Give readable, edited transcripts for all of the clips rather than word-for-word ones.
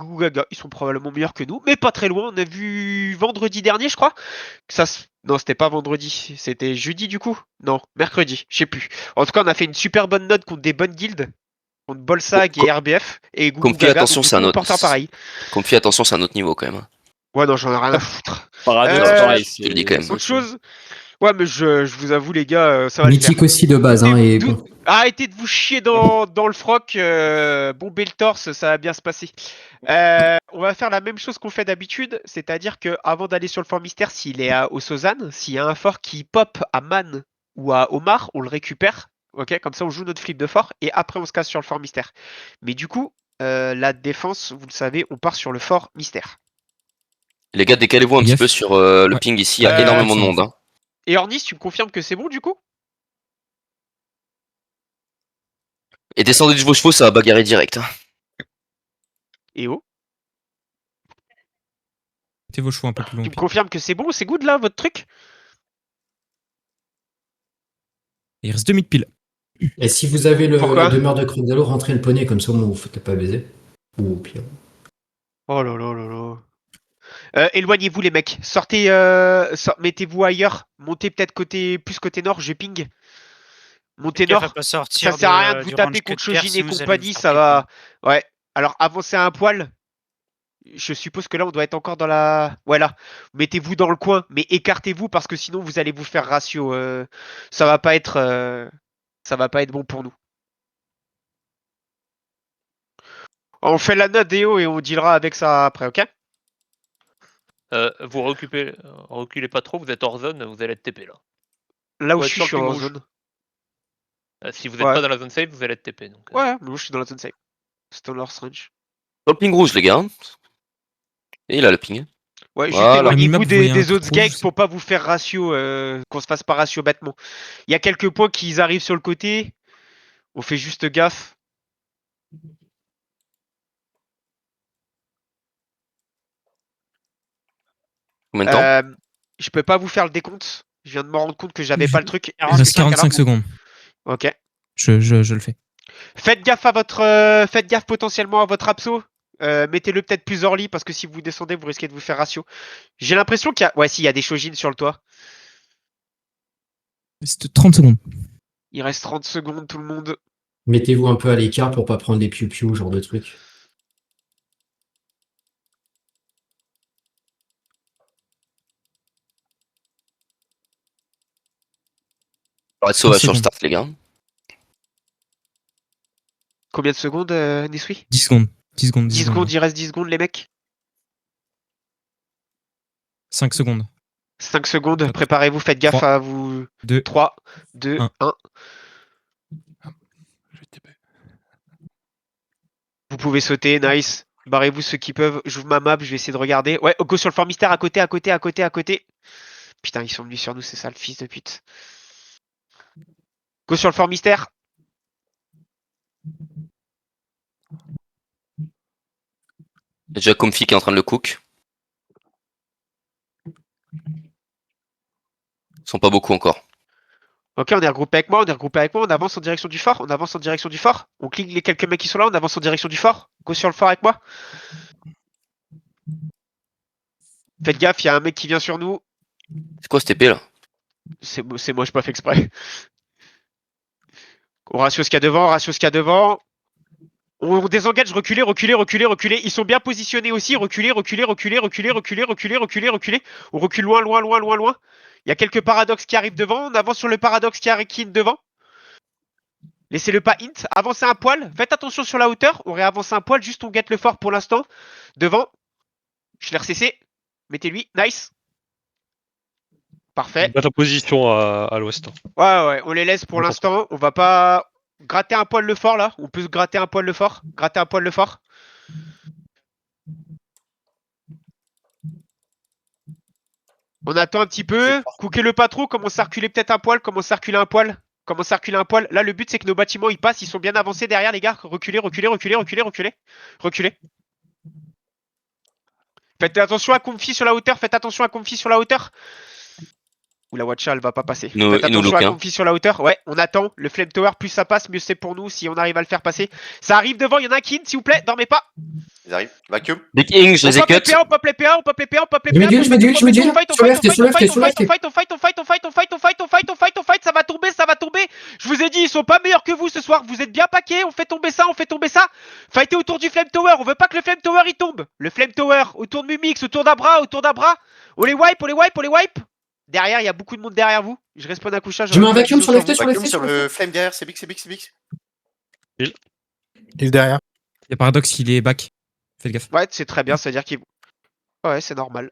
Gugu Gaga, ils sont probablement meilleurs que nous, mais pas très loin. On a vu vendredi dernier, je crois. Non, c'était pas vendredi, c'était jeudi du coup. Non, mercredi, je sais plus. En tout cas, on a fait une super bonne note contre des bonnes guildes, contre Bolsag et RBF et Gugu Comfy, Gaga. attention, Donc du c'est coup, un on autre. porte un pareil. Comfy, attention, c'est un autre niveau quand même. Ouais, non, j'en ai rien à foutre. Paradoxe, pareil. Je te le dis quand même. Autre chose. Ouais, mais je vous avoue, les gars, ça va le faire. Mythique aussi de base, hein, et bon. Arrêtez de vous chier dans le froc, bombez le torse, ça va bien se passer. On va faire la même chose qu'on fait d'habitude, c'est-à-dire que avant d'aller sur le fort mystère, s'il est au Sozan, s'il y a un fort qui pop à Man ou à Omar, on le récupère, ok, comme ça on joue notre flip de fort et après on se casse sur le fort mystère. Mais du coup, la défense, vous le savez, on part sur le fort mystère. Les gars, décalez-vous un petit Yef. peu sur le Ouais. ping ici, il y a énormément de monde. Hein. Et Ornis, tu me confirmes que c'est bon du coup? Et descendez de vos chevaux, ça va bagarrer direct. Hein. Et oh, Mettez vos chevaux un peu plus tu loin. me confirmes que c'est bon, c'est good là, votre truc? Il reste 2 minutes pile. Et si vous avez Pourquoi la demeure de Crudalo, rentrez le poney, comme ça vous vous faites pas baiser. Ou au pire. Oh là là là là. Éloignez-vous les mecs, sortez, mettez-vous ailleurs, montez peut-être plus côté nord, je ping. Montez nord, ça sert à rien de vous taper contre Shojin et compagnie, ça va... Ouais, alors avancez un poil, je suppose que là on doit être encore dans la... Voilà, mettez-vous dans le coin, mais écartez-vous parce que sinon vous allez vous faire ratio, ça va pas être bon pour nous. On fait la note Déo et on dealera avec ça après, ok? Vous reculez pas trop, vous êtes hors zone, vous allez être TP là. Là où Ouais, je suis, sur je suis le ping en rouge. zone. Si vous n'êtes Ouais. pas dans la zone safe, vous allez être TP. Donc, Ouais, mais moi je suis dans la zone safe. Stoner Strange. Sur le ping rouge, les gars. Et il a le ping. Ouais, juste Voilà. éloignez-vous Minimap, vous voyez un des truc autres rouge, gags c'est- pour pas vous faire ratio, qu'on se fasse pas ratio bêtement. Il y a quelques points qui arrivent sur le côté. On fait juste gaffe. Combien de temps Je peux pas vous faire le décompte. Je viens de me rendre compte que j'avais pas le truc. Il reste 45 secondes. Ok. Je le fais. Faites gaffe faites gaffe potentiellement à votre abso. Mettez-le peut-être plus early parce que si vous descendez, vous risquez de vous faire ratio. J'ai l'impression qu'il y a... Ouais, si, il y a des Shojin sur le toit. C'est 30 secondes. Il reste 30 secondes, tout le monde. Mettez-vous un peu à l'écart pour pas prendre des piou-piou, genre de truc. On va être sauvage sur le secondes. start, les gars. Combien de secondes, Nisui? 10 secondes. 10 secondes. 10 secondes, il reste 10 secondes, les mecs. 5 secondes. 5 secondes, Hop. préparez-vous, faites gaffe 3, à vous. 2. 3, 2, 1. 1. Vous pouvez sauter, nice. Barrez-vous ceux qui peuvent. J'ouvre ma map, je vais essayer de regarder. Ouais, go sur le fort mystère à côté, à côté, à côté, à côté. Putain, ils sont venus sur nous, c'est ça le fils de pute. Go sur le fort mystère. Il y a déjà Comfy qui est en train de le cook. Ils sont pas beaucoup encore. Ok, on est regroupé avec moi, on avance en direction du fort, On clique les quelques mecs qui sont là, on avance en direction du fort. Go sur le fort avec moi. Faites gaffe, il y a un mec qui vient sur nous. C'est quoi ce TP là C'est moi, je pas fait exprès. On ratio ce qu'il y a devant. On désengage, reculez. Ils sont bien positionnés aussi. Reculez. On recule loin. Il y a quelques paradoxes qui arrivent devant. On avance sur le paradoxe qui arrive devant. Laissez-le pas int. Avancez un poil. Faites attention sur la hauteur. On réavance un poil. Juste on guette le fort pour l'instant. Devant. Je l'ai RCC. Mettez-lui. Nice. Parfait. Mettre la position à l'ouest. Ouais. On les laisse pour l'instant. On va pas gratter un poil le fort là. On peut se gratter un poil le fort. On attend un petit peu. Cookez-le pas trop. Commence à reculer peut-être un poil. Commence à reculer un poil. Là, le but, c'est que nos bâtiments, ils passent. Ils sont bien avancés derrière, les gars. Reculez. Faites attention à Comfy sur la hauteur. Ou la Watcha, elle va pas passer. Nous- Faites il nous attention look, à hein. Comfy sur la hauteur. Ouais, on attend. Le Flame Tower, plus ça passe, mieux c'est pour nous si on arrive à le faire passer. Ça arrive devant, il y en a un qui, s'il vous plaît, dormez pas. Ils arrivent. Vacuum. Big Ing, je On les ai pop les cut. PA, on pop les PA, on pop les PA, on pop les Je me PA. dis, je me dis, je me dis. On fight, on Sur fight, left, on fight, sur on left, fight, sur on left. fight, on fight, on fight, on fight, on fight, on fight, on fight, on fight, on fight, ça va tomber, ça va tomber. Je vous ai dit, ils sont pas meilleurs que vous ce soir, vous êtes bien paqués, on fait tomber ça, on fait tomber ça. Fightez autour du Flame Tower, on veut pas que le Flame Tower il tombe. Le Flame Tower, autour de Mumix, autour d'Abra, autour d'Abra. On les wipe, on les wipe, on les wipe. Derrière, il y a beaucoup de monde derrière vous. Je respawn un couchage. Je mets un vacuum sur left, sur Vacuum left, sur sur le left. flame derrière. C'est big, c'est big, c'est big. Il est derrière. Il y a Paradox, il est back. Faites gaffe. Ouais, c'est très bien, c'est-à-dire qu'ils... Ouais, c'est normal.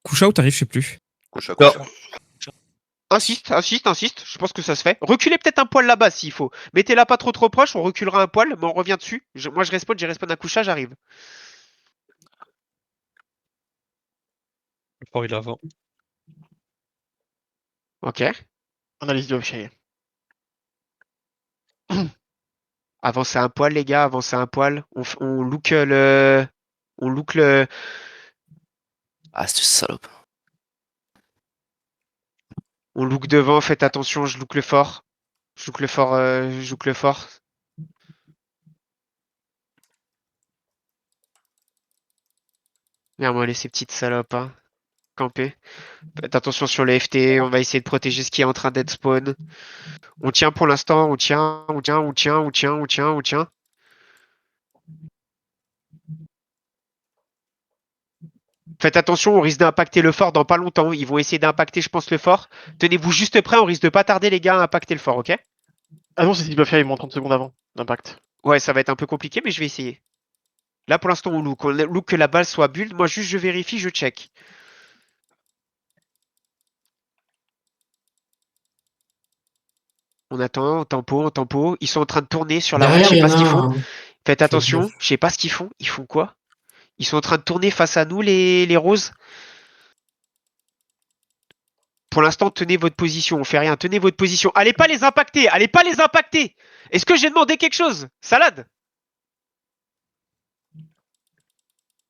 Couche out, t'arrives, je sais plus. Couche à couche. Insiste, insiste, insiste, je pense que ça se fait. Reculez peut-être un poil là-bas s'il faut. Mettez-la pas trop proche, on reculera un poil, mais on revient dessus. Moi je respawn, j'ai respawn un couchage, j'arrive. Le fort, il est avant. Ok. Analyse de Shea. Avancez un poil les gars, avancez un poil. On look le... On look le... Ah, cette salope. On look devant, faites attention, je look le fort. Je look le fort, je look le fort. Merde, moi les ces petites salopes, hein. Camper. Faites attention sur le FT, on va essayer de protéger ce qui est en train d'être spawn. On tient pour l'instant, on tient, on tient, on tient, on tient, on tient, on tient. Faites attention, on risque d'impacter le fort dans pas longtemps. Ils vont essayer d'impacter, je pense, le fort. Tenez-vous juste prêts, on risque de pas tarder, les gars, à impacter le fort, ok? Ah non, c'est Steve Buffy, il monte 30 secondes avant d'impact. Ouais, ça va être un peu compliqué, mais je vais essayer. Là, pour l'instant, on look. On look que la balle soit bulle. Moi, juste, je vérifie, je check. On attend, on tempo, on tempo. Ils sont en train de tourner sur la route, Derrière, je il sais y pas en ce a qu'ils font. un. Faites Faites attention, gaffe. je sais pas ce qu'ils font. Ils font quoi? Ils sont en train de tourner face à nous, les roses. Pour l'instant, tenez votre position. On fait rien. Tenez votre position. Allez pas les impacter. Allez pas les impacter. Est-ce que j'ai demandé quelque chose? Salade.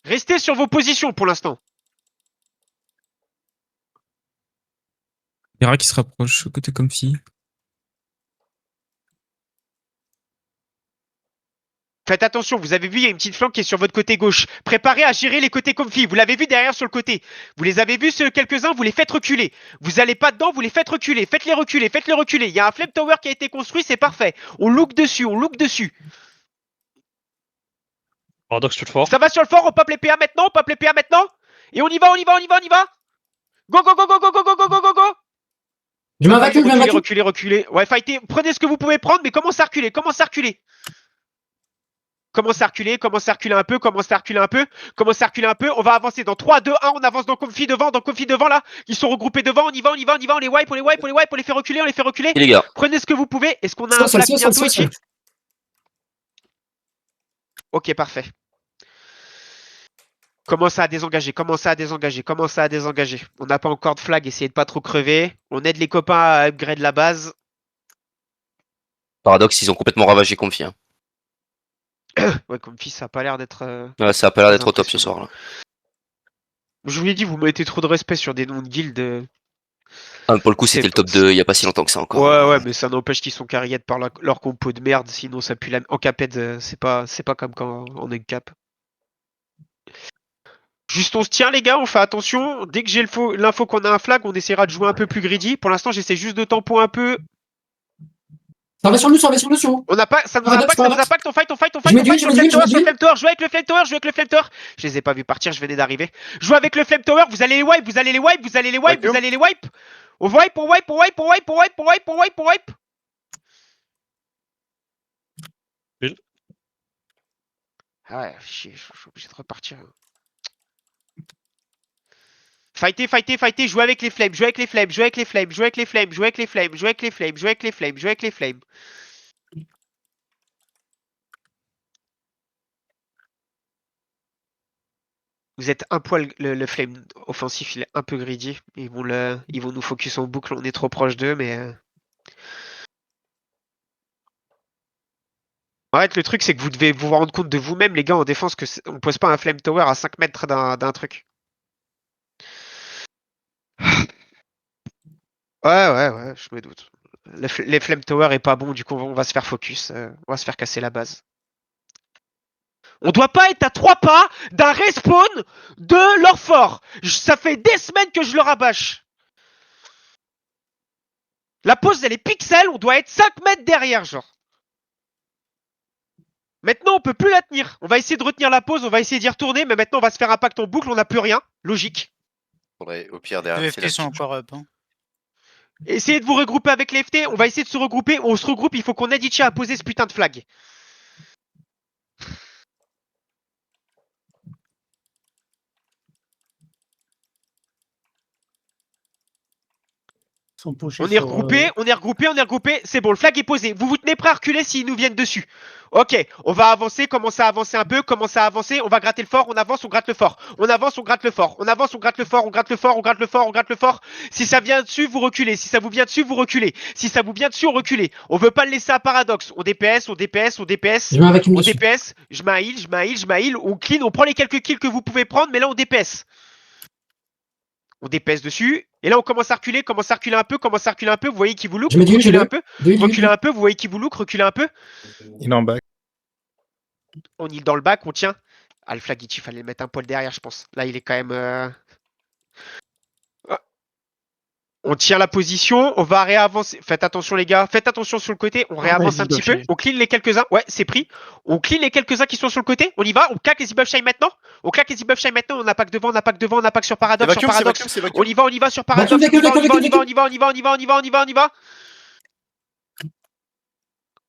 Restez sur vos positions pour l'instant. Vera qui se rapproche côté Comfy. Faites attention, vous avez vu, il y a une petite flanque qui est sur votre côté gauche. Préparez à gérer les côtés comfy. Vous l'avez vu derrière sur le côté. Vous les avez vus, quelques-uns, vous les faites reculer. Vous allez pas dedans, vous les faites reculer. Faites-les reculer, faites-les reculer. Il y a un flame tower qui a été construit, c'est parfait. On look dessus, on look dessus. Paradox sur le fort. Ça va sur le fort, on pop les PA maintenant, on pop les PA maintenant. Et on y va, on y va, on y va, on y va. Go, go, go, go, go, go, go, go, go, go, go. Je mets un vacuum, je mets un vacuum. Reculez, reculez. Ouais, fightez. Prenez ce que vous pouvez prendre, mais commencez à reculer, commencez à reculer. Commence à reculer, commence à reculer un peu, commence à reculer un peu, commence à reculer un peu. On va avancer dans 3, 2, 1. On avance dans Comfy devant là. Ils sont regroupés devant. On y va, on y va, on y va. On les wipe, on les wipe, on les wipe. On les fait reculer, on les fait reculer. Et les gars, Prenez ce que vous pouvez. Est-ce qu'on a un flag bientôt ici? Ok, parfait. Commencez à désengager, commencez à désengager, commencez à désengager. On n'a pas encore de flag, essayez de pas trop crever. On aide les copains à upgrade la base. Paradox, ils ont complètement ravagé Confi. Hein. Ouais, Comfy, ça a pas l'air d'être... Ouais, ça a pas l'air d'être au top ce soir là. Je vous l'ai dit, vous mettez trop de respect sur des noms de guildes. Ah, pour le coup, c'était le top 2 il y a pas si longtemps que ça encore. Ouais, mais ça n'empêche qu'ils sont carried par leur compo de merde, sinon ça pue la... En caped, c'est pas comme quand on est cap. Juste on se tient les gars, on fait attention. Dès que j'ai l'info qu'on a un flag, on essaiera de jouer un peu plus greedy. Pour l'instant, j'essaie juste de tempo un peu. Ça va sur nous, ça va sur nous, sur nous. On n'a pas, ça nous impacte, ça nous impacte, on fight, on fight, on Je fight, me on dis, fight je sur me le dis, flame tower, je sur me le flame tower, jouez avec le flame tower, jouez avec le flame tower. Je les ai pas vus partir, je venais d'arriver. Jouez avec le flame tower, vous allez les wipe, vous allez les wipe, vous allez les wipe, vous allez les wipe. On wipe, on wipe, on wipe, on wipe, on wipe, on wipe, on wipe, on wipe. Ah ouais, chier, je suis obligé de repartir. Fightez, fightez, fightez, jouez avec les flammes, jouez avec les flammes, jouez avec les flammes, jouez avec les flammes, jouez avec les flammes, jouez avec les flammes, jouez avec les flammes, jouez avec les flammes. Vous êtes un poil, le flame offensif, il est un peu greedy. Ils vont nous focus en boucle, on est trop proche d'eux, mais... En fait, le truc, c'est que vous devez vous rendre compte de vous-même, les gars, en défense, que on pose pas un Flame Tower à 5 mètres d'un truc. Ouais, je me doute. Les Flame Tower est pas bon, du coup, on va se faire focus. On va se faire casser la base. On doit pas être à 3 pas d'un respawn de leur fort. Ça fait des semaines que je le rabâche. La pause, elle est pixel, on doit être 5 mètres derrière, genre. Maintenant, on peut plus la tenir. On va essayer de retenir la pause, on va essayer d'y retourner, mais maintenant, on va se faire un pacte en boucle, on n'a plus rien. Logique. Faudrait au pire derrière. Les c'est la FT sont petite- encore up. Hein. Essayez de vous regrouper avec les FT, on va essayer de se regrouper. On se regroupe, il faut qu'on aide Ichi à poser ce putain de flag. On est regroupé, c'est bon, le flag est posé. Vous vous tenez prêt à reculer s'ils nous viennent dessus. Ok, on va avancer, commencer à avancer un peu, commencer à avancer, on va gratter le fort, on avance, on gratte le fort. On avance, on gratte le fort. On avance, on gratte le fort, on gratte le fort, on gratte le fort, on gratte le fort. Si ça vient dessus, vous reculez. Si ça vous vient dessus, vous reculez. Si ça vous vient dessus, on recule. On veut pas le laisser à paradoxe. On DPS, on DPS, on DPS. Je mets un vacuum On dessus. DPS, je m'heal, on clean, on prend les quelques kills que vous pouvez prendre, mais là on DPS. On DPS dessus, et là on commence à reculer un peu, vous voyez qui vous look, Je mets du heal, reculez je un peu, Deux, reculez un peu, vous voyez qui vous look, reculez un peu. Il est en back. On heal dans le bac, on tient. Ah, le flag itchy, fallait le mettre un poil derrière, je pense. Là, il est quand même... Ah. On tient la position, on va réavancer. Faites attention, les gars. Faites attention sur le côté. On réavance un petit peu. On clean les quelques-uns. Ouais, c'est pris. On clean les quelques-uns qui sont sur le côté. On y va. On claque les debuff shine maintenant. On claque les debuff shine maintenant. On n'a pas que devant, on n'a pas que devant, on n'a pas que sur C'est Paradox. vacuum, Sur c'est Paradox. vacuum, c'est vacuum. On y va sur Paradox. Vacuum, On y va. vacuum.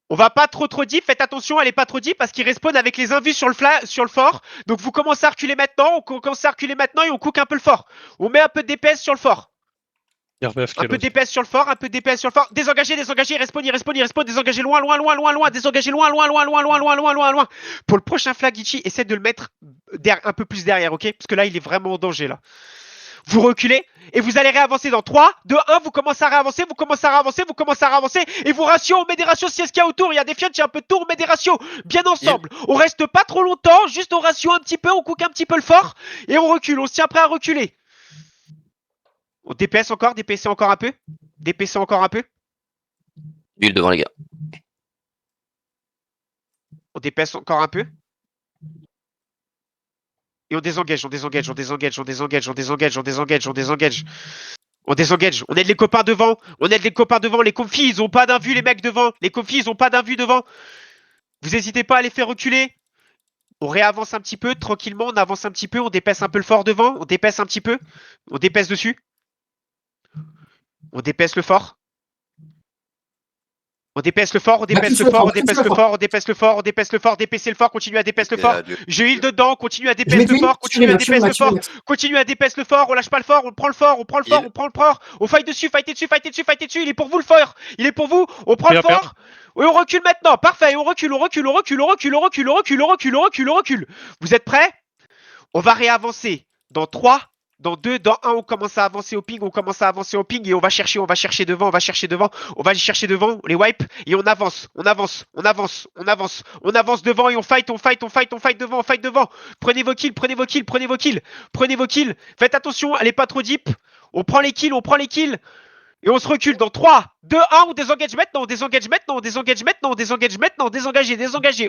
On va pas trop deep, faites attention, elle est pas trop deep parce qu'il respawn avec les invus sur le fort. Donc vous commencez à reculer maintenant, et on cook un peu le fort. On met un peu de DPS sur le fort. RBF qui Un est peu low. de DPS sur le fort, Désengagez, il respawn, désengagez loin, désengagez loin. Pour le prochain flag, Ichi, essaie de le mettre un peu plus derrière, ok? Parce que là, il est vraiment en danger, là. Vous reculez et vous allez réavancer dans 3, 2, 1, vous commencez à réavancer, et vous ratios, on met des ratios si est-ce qu'il y a autour, il y a des fiottes, il y a un peu de tour, on met des ratios bien ensemble. On reste pas trop longtemps, juste au ratio un petit peu, on cook un petit peu le fort, et on recule, on se tient prêt à reculer. On DPS encore un peu. Bulle devant les gars. On DPS encore un peu. Et on désengage. On aide les copains devant. Les confis, ils ont pas d'un vu, les mecs devant. Devant. Vous hésitez pas à les faire reculer. On réavance un petit peu, tranquillement, on avance un petit peu, on dépaisse un peu le fort devant, on dépaisse un petit peu. On dépaisse dessus. On dépaisse le fort. On dépaisse le fort, dépacez le fort, continuez à dépasser le fort. Je heal dedans, continue à dépasser le fort, continue à dépasser le fort, on lâche pas le fort, on prend le fort, on fight dessus, il est pour vous le fort, on prend le fort, et on recule maintenant, parfait, on recule. Vous êtes prêts? On va réavancer dans 3, dans 2, dans 1, on commence à avancer au ping, et on va chercher devant, on va aller chercher devant, les wipe, et on avance devant, et on fight devant. Prenez vos kills. Faites attention, elle est pas trop deep. On prend les kills, et on se recule dans 3, 2, 1, on désengage maintenant, désengagez.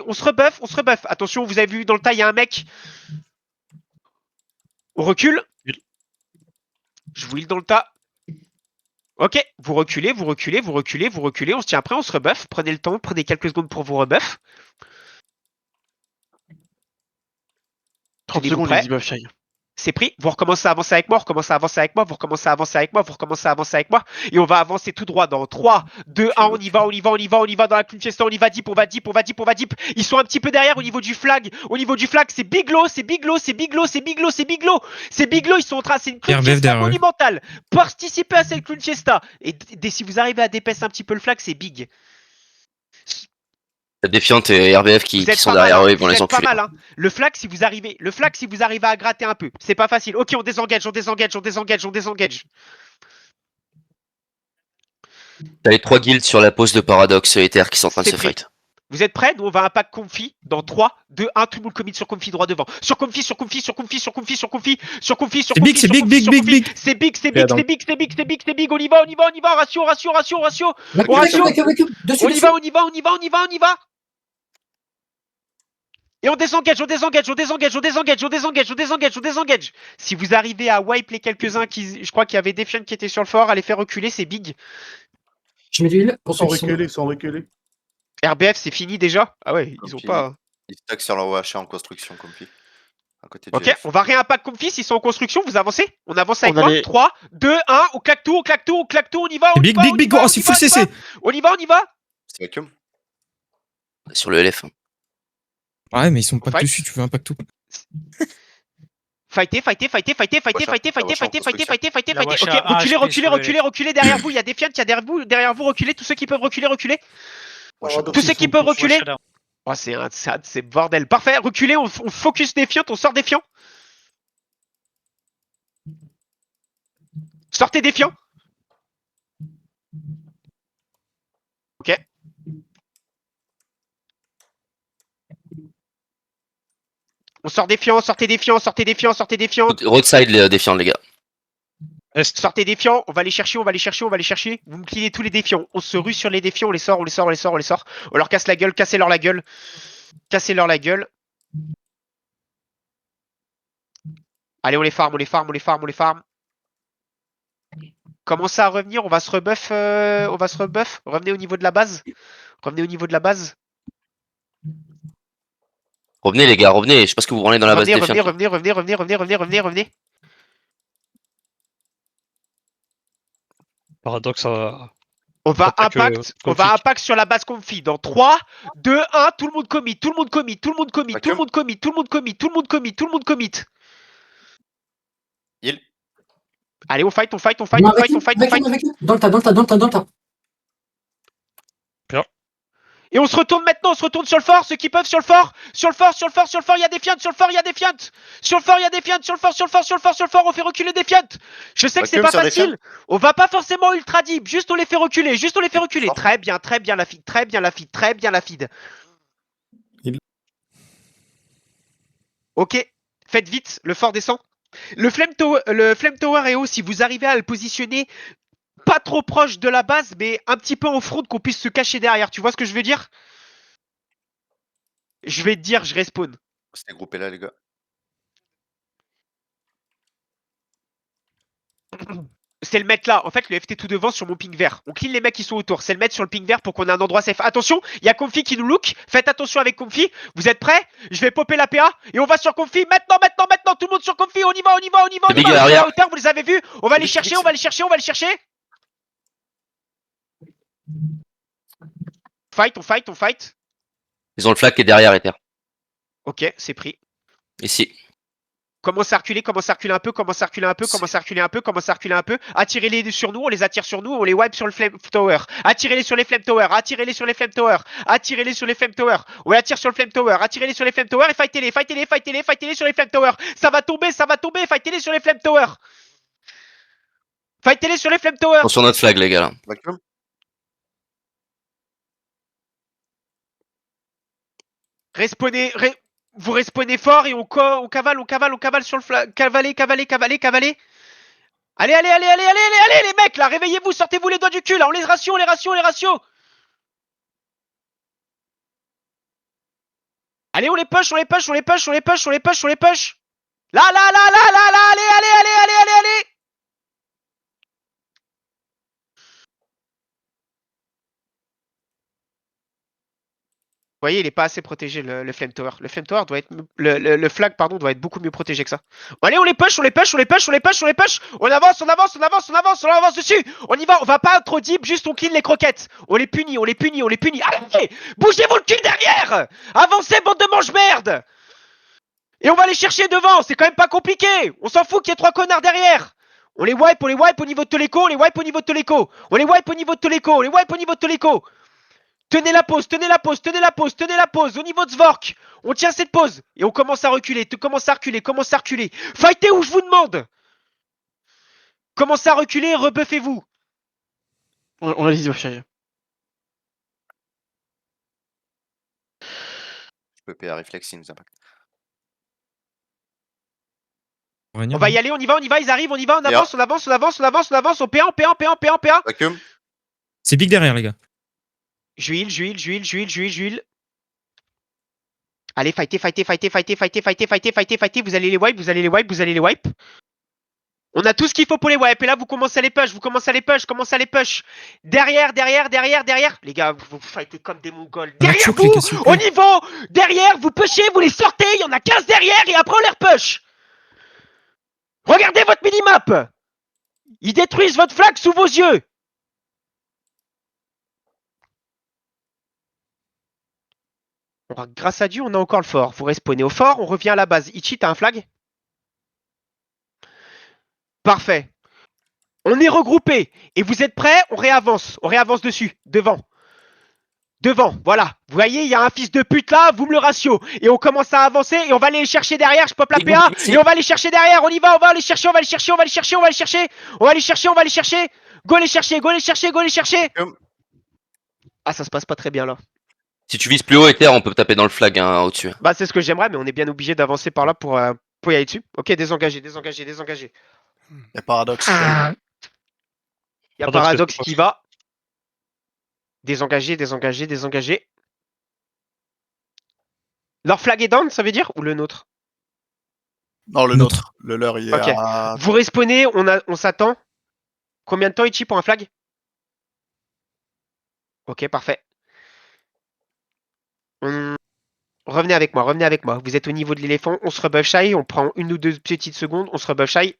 On se rebuff. Attention, vous avez vu dans le tas, il y a un mec. On recule. Je vous heal dans le tas. Ok, vous reculez, on se tient après, on se rebuff. Prenez le temps, prenez quelques secondes pour vous rebuff. 30 secondes, les debuff shine. C'est pris, vous recommencez à avancer avec moi, et on va avancer tout droit dans 3, 2, 1, on y va dans la Clunchester, on va deep. Ils sont un petit peu derrière au niveau du flag, c'est biglo, ils sont en train, c'est une Clunchester monumentale. Participez à cette Clunchester, et si vous arrivez à dépasser un petit peu le flag, c'est big. Défiante et RBF qui sont derrière eux, ils vont les enculer. Pas mal, hein. Le flag, si vous arrivez à gratter un peu, c'est pas facile. Ok, on désengage. T'as les 3 guilds sur la pause de Paradox et Ether qui sont en train de se fight. Vous êtes prêts? Nous, on va un pack Comfy dans 3, 2, 1. Tout le monde commit sur Comfy droit devant. Sur Comfy, sur Comfy, sur Comfy, sur Comfy, sur Comfy, sur Comfy, sur C'est big, Comfy, c'est sur big, Comfy, big, sur big, Comfy. big. C'est big, c'est Et big, donc- c'est big, c'est big, c'est big, c'est big. On y va, on y va, on y va. Ratio, ratio, ratio, ratio. Vacuum, vacuum, vacuum. Dessus, On y dessus. va, on y va, on y va, on y va, on y va. Et on désengage, on désengage, on désengage, on désengage, on désengage, on désengage, on désengage. Si vous arrivez à wipe les quelques-uns qui, je crois qu'il y avait Defiant qui était sur le fort, à les faire reculer, c'est big. Je mets de l'huile pour ceux Sans qui sont... reculer, sans reculer. RBF, c'est fini déjà? Ah ouais, ils ont Comfy. pas. Il stack sur leur OHA en construction, Comfy. À côté du Ok, LF. on va réimpact Comfy, s'ils sont en construction, vous avancez? On avance avec On moi? allait- 3, 2, 1, on claque tout, on claque tout, on claque tout, on y va, on y Big, va, big, on y big. va, Oh, on c'est y full va, on y CC. va. On y va, on y va. C'est vacuum. Sur le LF. Ouais, mais ils sont pas Fight. dessus, tu veux un pack tout. Fightez, fightez, fightez, fightez, fightez, Washa, fightez, la fightez, Washa en fightez, fightez, construction. fightez, fightez, La fightez. Washa Ok, reculez, HP reculez, sur le reculez, LF. reculez derrière vous. Il y a Defiant, il y a derrière vous, reculez. Tous ceux qui peuvent reculer, reculez. Washa Tous ceux qui peuvent reculer. Washa down. Oh, c'est bordel. Parfait, reculez, on focus Defiant, on sort Defiant. Sortez Defiant. Ok. On sort Défiant, sortez Défiant, sortez Défiant, sortez Défiant. Roadside les défiants, les gars. Est. Sortez Défiant, on va les chercher, on va les chercher, on va les chercher. Vous me cleanez tous les Défiants. On se rue sur les Défiants, on les sort, on les sort, on les sort, on les sort. On leur casse la gueule, cassez-leur la gueule. Cassez-leur la gueule. Allez, on les farm, on les farm, on les farm, on les farm. Commencez à revenir, on va se rebuff, on va se rebuff. Revenez au niveau de la base. Revenez au niveau de la base. Revenez, les gars, revenez. Je sais pas ce que vous branlez dans la base Revenez, défiante. revenez, revenez, revenez, revenez, revenez, revenez, revenez. Paradoxe à. On va Attaque, impact, on va config. impact sur la base Comfy. Dans 3, 2, 1, tout le monde commit, tout le monde commit, tout le monde commit, tout le monde commit, tout le monde commit, tout le monde commit, tout le monde commit. Heal. Allez, on fight, on fight, on fight, on fight, on fight, on fight. Dans le tas, dans le tas, dans le tas, dans le tas. Et on se retourne maintenant, on se retourne sur le fort, ceux qui peuvent sur le fort, sur le fort, sur le fort, sur le fort, il y a des fiantes, sur le fort, il y a des fiantes. Sur le fort, il y a des fiantes, sur le fort, sur le fort, sur le fort, sur le fort, on fait reculer des fiantes. Je sais que c'est pas Sur des facile. On va pas forcément ultra deep, juste on les fait reculer, juste on les fait reculer. Fort. Très bien la feed, très bien la feed, très bien la feed. Ok, faites vite, le fort descend. Le Flame Tower est haut, si vous arrivez à le positionner pas trop proche de la base, mais un petit peu en front qu'on puisse se cacher derrière. Tu vois ce que je veux dire? Je vais te dire, je respawn. C'était groupé là, les gars. C'est le mettre là. En fait, le FT tout devant sur mon ping vert. On clean les mecs qui sont autour. C'est le mettre sur le ping vert pour qu'on ait un endroit safe. Attention, il y a Comfy qui nous look. Faites attention avec Comfy. Vous êtes prêts? Je vais popper la PA et on va sur Comfy. Maintenant. Tout le monde sur Comfy. On y va, on y va, on y va. Les On y big va. arrière. À hauteur, vous les avez vus. On va les Big, chercher, big. on va les chercher, on va les chercher. Fight, on fight, on fight. Ils ont le flag qui est derrière, Ether. Ok, c'est pris. Ici. Commence à reculer un peu, commence à reculer un peu, commence à reculer un peu, commence à reculer un peu. Attirez-les sur nous, on les attire sur nous, on les wipe sur le Flame Tower. Attirez-les sur les Flame Tower, attirez-les sur les Flame Tower, attirez-les sur les Flame Tower. On les attire sur le Flame Tower, attirez-les sur les Flame Tower et fightez-les, fightez-les, fightez-les, fightez-les sur les Flame Tower. Ça va tomber, fightez-les sur les Flame Tower. Fightez-les sur les Flame Tower. Attention notre flag, les gars. Là. Vacuum. Respawnez, vous respawnez fort et on cavale sur le flag. Cavalez. Allez, les mecs, là, réveillez-vous, sortez-vous les doigts du cul, là, on les ratio. Allez, on les push. Là, allez. Vous voyez, il est pas assez protégé le Flame Tower. Le Flame Tower doit être le flag pardon doit être beaucoup mieux protégé que ça. Bon, allez, on les push. On avance dessus. On y va, on va pas trop deep, juste on clean les croquettes. On les punit. Allez, bougez-vous le cul derrière. Avancez, bande de mange-merde. Et on va les chercher devant, c'est quand même pas compliqué. On s'en fout qu'il y ait 3 connards derrière. On les wipe au niveau de Toleco, Tenez la pause, au niveau de Zvork. On tient cette pause. Et on commence à reculer, Fightez où je vous demande. Commencez à reculer et rebuffez-vous. On a dit Washa. peux PA réflexe s'il nous impacte. On va y aller, on y va, ils arrivent, on y va, on Et avance, on avance, on avance, on avance, on avance, on PA, on PA, on PA, on PA, on PA. Vacuum. C'est big derrière, les gars. J'huile. Allez, fightez, vous allez les wipe, vous allez les wipe. On a tout ce qu'il faut pour les wipe, et là vous commencez à les push, commencez à les push. Derrière. Les gars, vous fightez comme des mongols. Derrière vous, au niveau, derrière, vous pushez, vous les sortez, il y en a 15 derrière, et après on les repush. Regardez votre minimap. Ils détruisent votre flag sous vos yeux. Grâce à Dieu, on a encore le fort. Vous respawnez au fort, on revient à la base. Ichi, t'as un flag? Parfait. On est regroupé. Et vous êtes prêts? On réavance. On réavance dessus. Devant. Voilà. Vous voyez, il y a un fils de pute là, vous me le ratio. Et on commence à avancer et on va aller les chercher derrière. Je pop la PA et on va les chercher derrière. On y va, on va les chercher. Go les chercher. Ah, ça se passe pas très bien là. Si tu vises plus haut, Ether, on peut taper dans le flag au-dessus. Bah, c'est ce que j'aimerais, mais on est bien obligé d'avancer par là pour y aller dessus. Ok, désengagé. Y'a Paradoxe. Il y a Paradoxe qui va. Désengagé. Leur flag est down, ça veut dire? Ou le nôtre? Non, le nôtre. Le leur, il est Ok. à... Vous respawnez, on s'attend. Combien de temps, Ichi, pour un flag? Ok, parfait. Revenez avec moi. Vous êtes au niveau de l'éléphant, on se rebuff shy, on prend 1 ou 2 petites secondes, on se rebuff shy.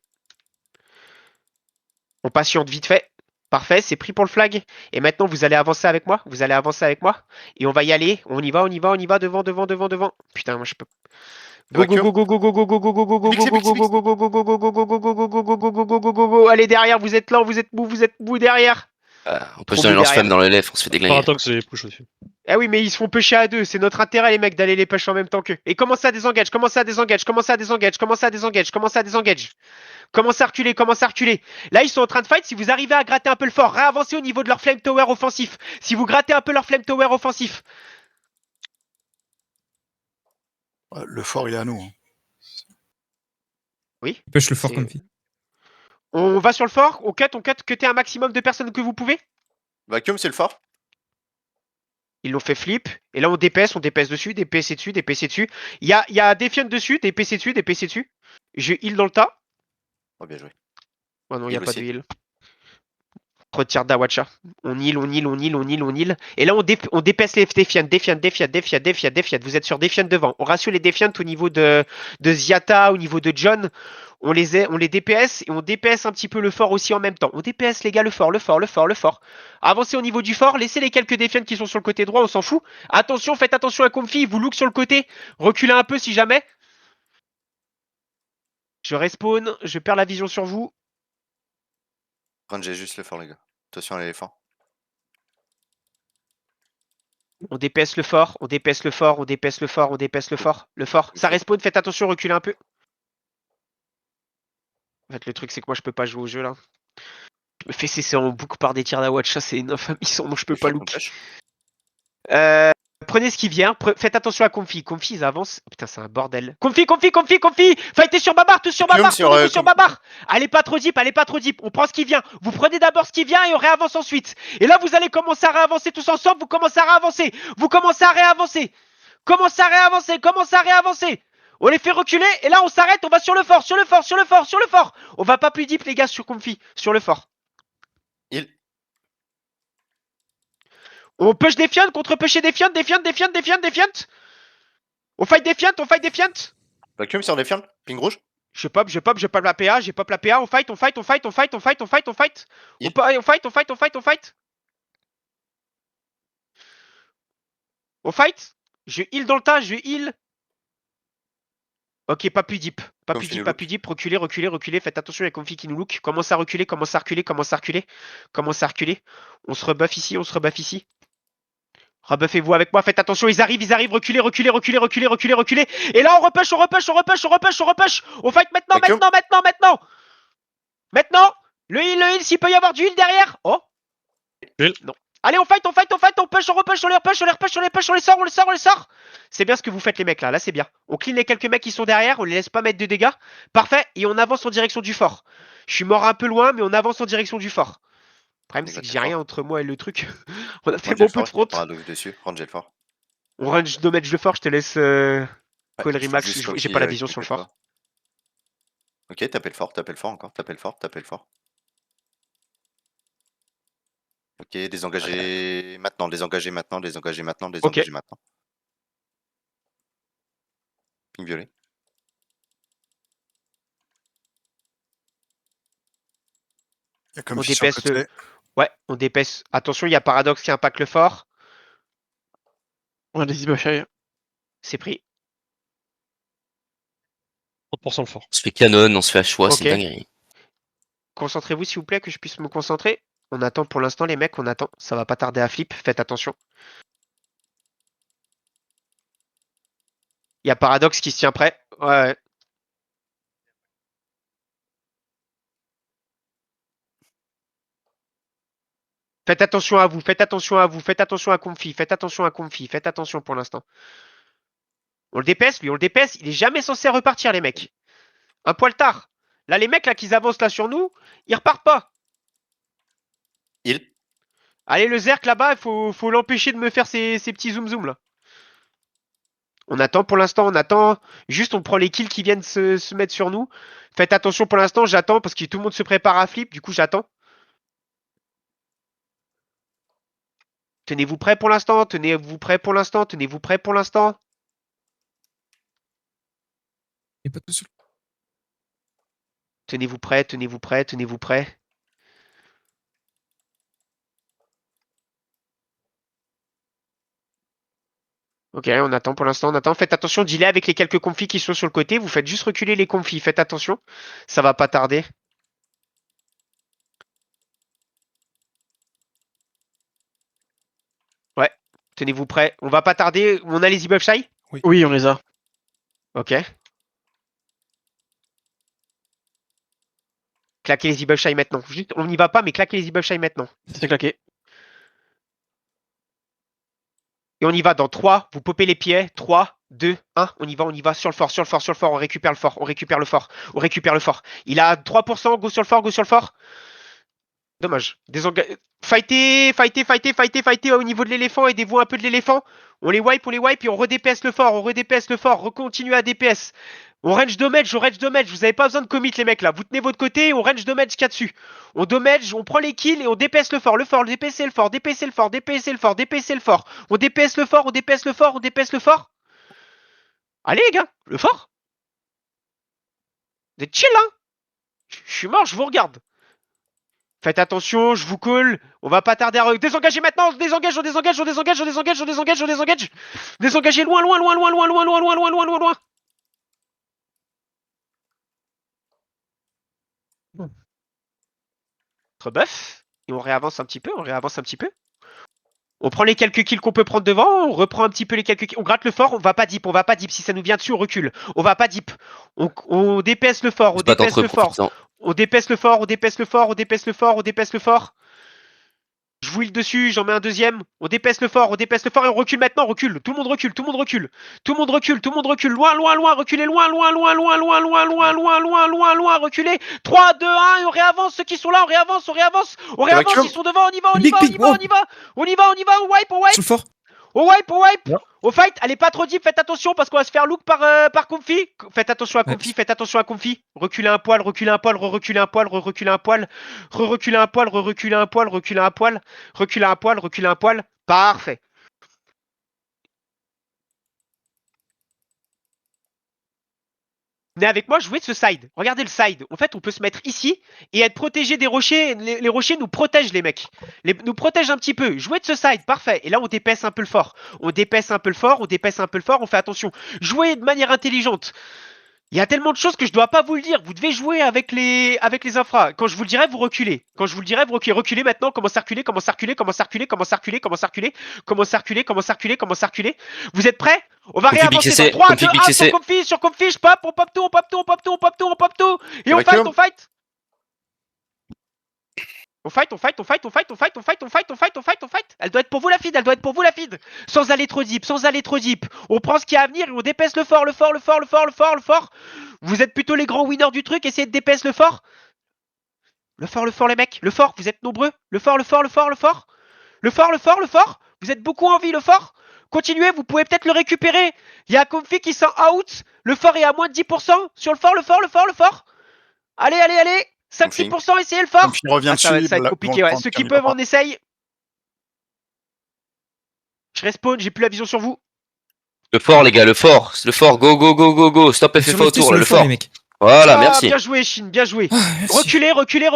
On patiente vite fait. Parfait, c'est pris pour le flag. Et maintenant, vous allez avancer avec moi. Et on va y aller. On y va. Devant. Putain, moi je peux. Go. Allez derrière, vous êtes lent, vous êtes mou derrière. On peut se donner lance-flamme dans le LF, on se fait déglinguer. Paradoxe, j'ai push aussi. Eh oui, mais ils se font pusher à deux. C'est notre intérêt, les mecs, d'aller les push en même temps qu'eux. Et commencez à désengage. Commencez à reculer. Là, ils sont en train de fight. Si vous arrivez à gratter un peu le fort, réavancez au niveau de leur flame tower offensif. Si vous grattez un peu leur flame tower offensif. Le fort, il est à nous. Oui. Push le fort comme fille. On va sur le fort. On cuttez un maximum de personnes que vous pouvez. Vacuum, c'est le fort. Ils l'ont fait flip. Et là, on DPS dessus, DPS dessus. Il y a Defiant dessus, DPS dessus. Je heal dans le tas. Oh, bien joué. Oh non, il n'y a Heal pas de aussi. heal. Retire Dawacha. On heal. Et là, on DPS les Defiant. Vous êtes sur Defiant devant. On rassure les Defiant au niveau de Ziata, au niveau de John. On les DPS et on DPS un petit peu le fort aussi en même temps. On DPS les gars le fort. Avancez au niveau du fort, laissez les quelques Defiants qui sont sur le côté droit, on s'en fout. Attention, faites attention à Comfy, il vous look sur le côté. Reculez un peu si jamais. Je respawn, je perds la vision sur vous. J'ai juste le fort, les gars. Attention à l'éléphant. On DPS le fort. Le fort. Ça respawn, faites attention, reculez un peu. En fait, le truc, c'est que moi, je peux pas jouer au jeu, là. Je me fais cesser en boucle par des tirs d'Awatcha, c'est une infamie, moi, je peux pas look. Prenez ce qui vient, faites attention à Comfy. Comfy, ils avancent. Oh, putain, c'est un bordel. Comfy! Fightez sur Babar, tous sur Babar, sur Babar! Allez pas trop deep, on prend ce qui vient. Vous prenez d'abord ce qui vient et on réavance ensuite. Et là, vous allez commencer à réavancer tous ensemble, vous commencez à réavancer. Commencez à réavancer. On les fait reculer et là, on s'arrête, on va sur le fort. On va pas plus deep, les gars, sur Comfy, sur le fort. On push Defiant contre pusher Defiant. On fight Defiant. Vacuum sur Defiant, ping rouge. Je pop la PA, on fight. On fight. Je heal dans le tas, Ok, pas plus deep. Reculez. Faites attention, il y a Comfy qui nous look. Commence à reculer. On se rebuff ici. Rebuffez-vous avec moi, faites attention, ils arrivent, reculez. Et là, on repush. On fight maintenant. Le heal, s'il peut y avoir du heal derrière. Oh. Heal. Non. Allez, on fight, on push, on les repush, on les sort. C'est bien ce que vous faites les mecs là. Là c'est bien. On clean les quelques mecs qui sont derrière, on les laisse pas mettre de dégâts. Parfait. Et on avance en direction du fort. Je suis mort un peu loin, mais on avance en direction du fort. Le problème c'est que j'ai rien entre moi et le truc. On a tellement peu de front. Paradoxe dessus, Rangel fort. On range damage le fort, je te laisse call Ouais, Remax. juste J'ai Coffee pas la avec vision sur le quelques fort. fois. Ok, tapez le fort encore, tapez le fort. Ok, désengagez maintenant, désengagez maintenant. Ping violet. Il y a comme On si sur le dépaisse côté. le. Ouais, on dépaisse. Attention, il y a Paradoxe qui impacte le fort. On a des Iboshai. C'est pris. 30% le fort. On se fait canon, on se fait hachois, c'est Ok. une dinguerie. Concentrez-vous s'il vous plaît, que je puisse me concentrer. On attend pour l'instant les mecs, on attend. Ça va pas tarder à flip, faites attention. Il y a Paradoxe qui se tient prêt. Ouais. Faites attention à vous, faites attention à vous, faites attention à Comfy, faites attention à Comfy, faites attention pour l'instant. On le dépaisse, lui, on le dépaisse. Il est jamais censé repartir, les mecs. Un poil tard. Là, les mecs là qui avancent là sur nous, ils repartent pas. Il. Allez, le Zerk là-bas, il faut l'empêcher de me faire ces petits zoom là. On attend pour l'instant, on attend. Juste, on prend les kills qui viennent se mettre sur nous. Faites attention pour l'instant, j'attends parce que tout le monde se prépare à flip. Du coup, j'attends. Tenez-vous prêts pour l'instant, tenez-vous prêts pour l'instant, tenez-vous prêts pour l'instant. Et pas tout seul. Tenez-vous prêts, tenez-vous prêts, tenez-vous prêts. Ok, on attend pour l'instant, on attend. Faites attention, delay avec les quelques confis qui sont sur le côté. Vous faites juste reculer les confis. Faites attention, ça va pas tarder. Ouais, tenez-vous prêts. On va pas tarder. On a les Ibob Shy? Oui, on les a. Ok. Claquez les Ibob Shy maintenant. Juste, on n'y va pas, mais claquez les Ibob Shy maintenant. C'est claqué. Et on y va dans 3, vous popez les pieds, 3, 2, 1, on y va, sur le fort, on récupère le fort, on récupère le fort. Il a 3%, go sur le fort. Dommage. Fightez au niveau de l'éléphant, aidez-vous un peu de l'éléphant. On les wipe et on redépaisse le fort, recontinue à DPS. On range damage, vous avez pas besoin de commit les mecs là, vous tenez votre côté, on range damage qu'il y a dessus. On damage, on prend les kills et on dépaisse le fort, dépacez le fort. On dépaisse le fort. Allez les gars, le fort. Vous êtes chill hein. Je suis mort, je vous regarde. Faites attention, je vous call. On va pas tarder à désengager maintenant. On désengage. Désengagez loin. Rebuff. Et on réavance un petit peu. On prend les quelques kills qu'on peut prendre devant. On reprend un petit peu les quelques kills. On gratte le fort. On va pas deep. Si ça nous vient dessus, on recule. On va pas deep. On dépaisse le fort. On dépaisse le fort. Je vous heal dessus, j'en mets un deuxième. On dépaisse le fort et on recule maintenant, recule. Tout le monde recule. Loin, reculez, loin, reculez. 3, 2, 1, et on réavance ceux qui sont là, on réavance, ils sont devant, on y va, on wipe. Sur le fort. On wipe. Non. Au fight, allez pas trop deep, faites attention parce qu'on va se faire look par Comfy. Faites attention à Comfy, Reculez un poil, reculez un poil, reculez un poil, reculez un poil. Parfait. Venez avec moi, jouez de ce side. Regardez le side. En fait, on peut se mettre ici et être protégé des rochers. Les rochers nous protègent, les mecs. Nous protègent un petit peu. Jouez de ce side, parfait. Et là, on dépaisse un peu le fort. On fait attention. Jouez de manière intelligente. Il y a tellement de choses que je dois pas vous le dire. Vous devez jouer avec les infras. Quand je vous le dirai, vous reculez. Reculez maintenant. Commencez à reculer. Vous êtes prêts? On va réavancer dans 3, 2, 1, sur Comfy, je pop, on pop tout. Et on fight. On fight. Elle doit être pour vous la feed, Sans aller trop deep. On prend ce qui est à venir et on dépaisse le fort. Vous êtes plutôt les grands winners du truc, essayez de dépasser le fort. Le fort, les mecs. Le fort, vous êtes nombreux. Le fort. Vous êtes beaucoup en vie, le fort. Continuez, vous pouvez peut-être le récupérer. Il y a Comfy qui sent out. Le fort est à moins de 10%. Sur le fort. Allez. 5-6%, essayez le fort. Comfy revient Ça va dessus. être compliqué, ouais. Ceux qui peuvent, on essaye. Je respawn, j'ai plus la vision sur vous. Le fort, les gars, le fort. Go. Stop FF autour, le fort. les mecs. Voilà, merci. Bien joué, Shin, bien joué. Merci. Reculez.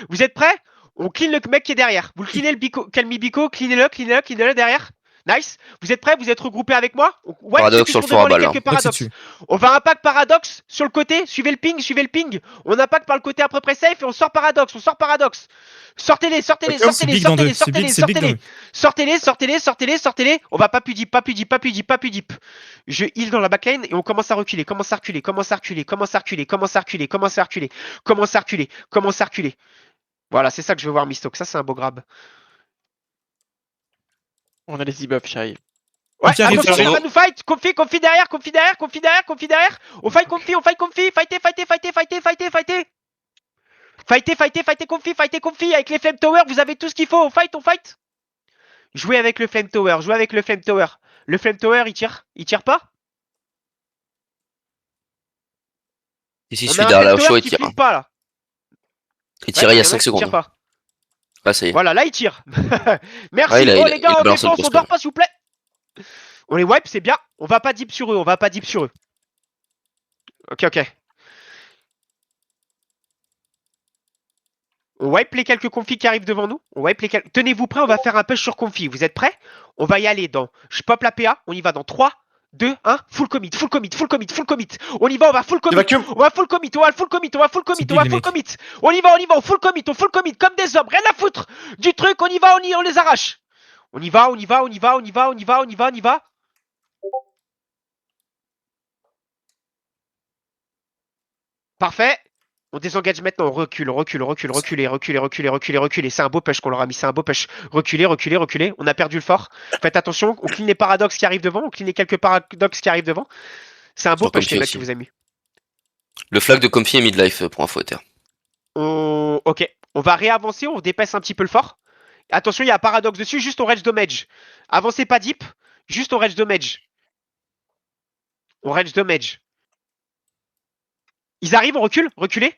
Vous êtes prêts? On clean le mec qui est derrière. Vous le cleanez le bico, Calmi bico, cleanez-le derrière. Nice. Vous êtes prêts? Vous êtes regroupés avec moi? Ouais, Paradoxe sur le fort à balle. quelques paradoxes. On va impact paradoxe sur le côté. Suivez le ping. On impact par le côté à peu près safe et on sort paradoxe. Sortez-les. Sortez-les. On va pas plus deep. Je heal dans la backlane et on commence à reculer. Commence à reculer. Voilà, c'est ça que je veux voir, Mistock. Ça, c'est un beau grab. On a les e-buffs qui arrivent. Ouais, Qui arrive, attention, Arnaud. on va nous fight. Comfy derrière. On fight Comfy. Fightez. Fightez Comfy. Avec les Flame Tower, vous avez tout ce qu'il faut. On fight. Jouez avec le Flame Tower. Le Flame Tower, il tire pas? Ici, On a celui un derrière Flame la show, Tower il qui tire. flippe pas, là. Il tirait il y a en 5 qui tire secondes. pas. Là, ça y est. Voilà, là, il tire. Merci. Ouais, Les gars, il a en balancé le défense, on crossbow. dort pas, s'il vous plaît. On les wipe, c'est bien. On va pas deep sur eux. Ok. On wipe les quelques confis qui arrivent devant nous. Tenez-vous prêts, on va faire un push sur config. Vous êtes prêts? On va y aller dans... Je pop la PA, on y va dans 3, 2, 1, full commit. On y va, on va full commit. Vacuum. On va full commit. On y va, on full commit, comme des hommes, rien à foutre du truc, on y va, on les arrache. On y va. Parfait. On désengage maintenant, on recule. C'est un beau push qu'on leur a mis, Reculez. On a perdu le fort. Faites attention, on clean les paradoxes qui arrivent devant. C'est un beau Sur push, les Comfy mecs, aussi. que vous avez mis. Le flag de Comfy est midlife pour info terre. Ok, on va réavancer, on dépaisse un petit peu le fort. Attention, il y a un paradoxe dessus, juste on range damage. Avancez pas deep, juste on range damage. Ils arrivent, on recule, reculez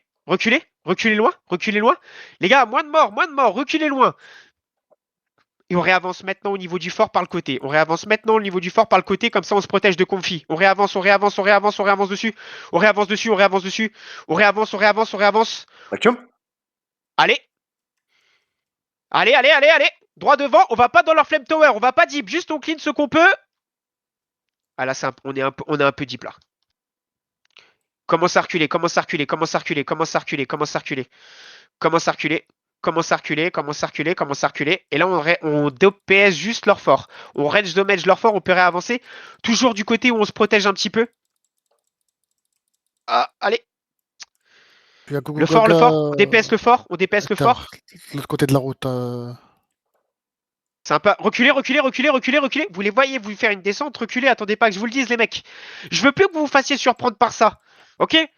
loin. Les gars, moins de morts, reculez loin. Et on réavance maintenant au niveau du fort par le côté. Comme ça on se protège de Comfy. On réavance dessus. On réavance. Vacuum. Allez. Droit devant, on va pas dans leur Flame Tower, on va pas deep, juste on clean ce qu'on peut. Ah là, on est un peu deep là. Commence à reculer. Et là, on DPS juste leur fort. On range damage leur fort, on peut réavancer. Toujours du côté où on se protège un petit peu. Ah, allez. Le fort. On DPS le fort. L'autre côté de la route. C'est un peu... Reculez. Vous les voyez, vous faire une descente, reculez, attendez pas que je vous le dise, les mecs. Je veux plus que vous vous fassiez surprendre par ça. Ok? Et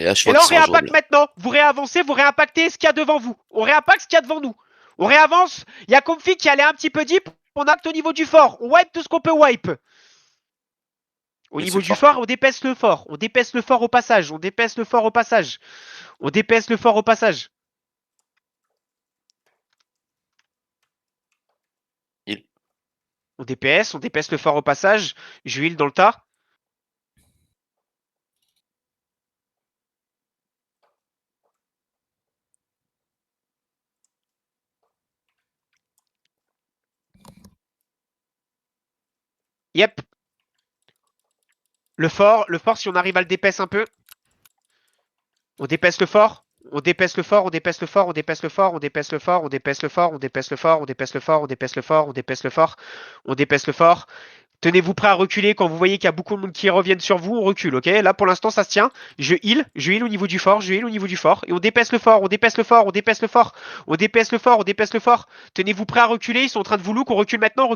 là, on réimpacte maintenant. Vous réavancez, vous réimpactez ce qu'il y a devant vous. On réimpacte ce qu'il y a devant nous. On réavance. Il y a Comfy qui allait un petit peu deep. On acte au niveau du fort. On wipe tout ce qu'on peut wipe. Au niveau du fort, on dépaisse le fort. On dépaisse le fort au passage. On dépaisse le fort au passage. On dépaisse le fort au passage. On dépaisse le fort au passage. Je heal dans le tas. Yep. Le fort, si on arrive à le dépasser un peu. On dépaisse le fort. On dépaisse le fort, on dépaisse le fort, on dépasse le fort, on dépasse le fort, on dépasse le fort, on dépasse le fort, on dépasse le fort, on dépasse le fort, on dépasse le fort, on dépasse le fort, on dépasse le fort. Tenez-vous prêts à reculer quand vous voyez qu'il y a beaucoup de monde qui reviennent sur vous, on recule, ok? Là pour l'instant ça se tient. Je heal au niveau du fort, et on dépaisse le fort, on dépaisse le fort, on dépaisse le fort, on dépaisse le fort, on dépaisse le fort. Tenez-vous prêts à reculer, ils sont en train de vous look, on recule maintenant, vous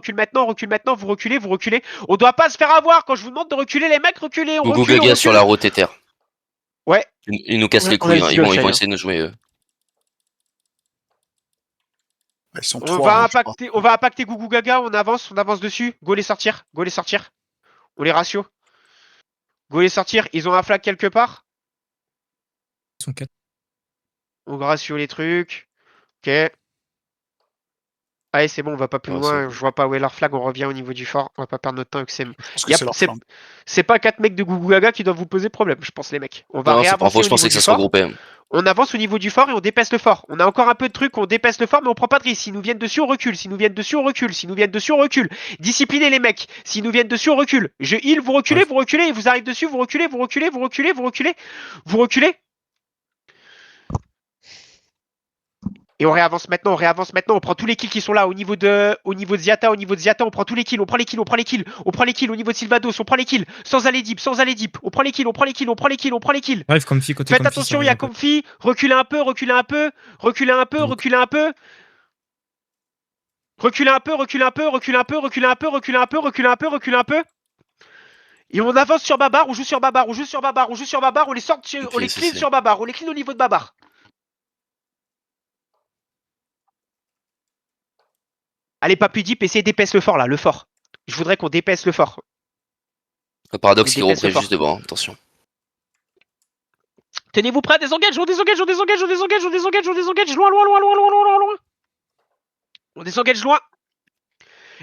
reculez. On doit pas se faire avoir quand je vous demande de reculer, les mecs, reculez, on Gougou recule, Gaga sur la route Ether. Ouais. Ils nous cassent les on a couilles, le hein. Ils vont Zigolshaï, essayer de nous jouer. Ils sont On 3. va impacter Gougou Gaga, on avance dessus. Go les sortir. On les ratio. Go les sortir, ils ont un flag quelque part. Ils sont 4. On ratio les trucs. Ok. Allez, c'est bon, on va pas plus Ouais, loin. c'est bon. Je vois pas où est leur flag, on revient au niveau du fort. On va pas perdre notre temps avec ces... Je pense que c'est leur flanc. C'est pas 4 mecs de Gougou Gaga qui doivent vous poser problème, je pense, les mecs. On va Non, c'est pas réavancer faux, au je niveau pensais que du ça se fort. regroupait. On avance au niveau du fort et on dépaisse le fort. On a encore un peu de trucs, on dépaisse le fort, mais on prend pas de risque. S'ils nous viennent dessus, on recule. S'ils nous viennent dessus, on recule. S'ils nous viennent dessus, on recule. Disciplinez les mecs. S'ils nous viennent dessus, on recule. Je heal, vous reculez, ils vous arrivent dessus, vous reculez. Et on réavance maintenant, on prend tous les kills qui sont là au niveau de Ziata, on prend tous les kills, on prend les kills au niveau de Sylvados, on prend les kills, sans aller deep, on prend les kills. Arrive Comfy côté Faites Comfy, attention, ça il y a arrive un peu. Comfy, reculez un peu. Reculez un peu. Et on avance sur Babar, on joue sur Babar, on les sort, on les clean sur Babar, on les clean au niveau de Babar. Allez, pas plus deep, essayez d'épaisse le fort là, le fort. Je voudrais qu'on dépaisse le fort. Le paradoxe Il qui dépaisse le reprend fort. juste devant, hein. Attention. Tenez-vous prêts, désengage, loin. On désengage loin.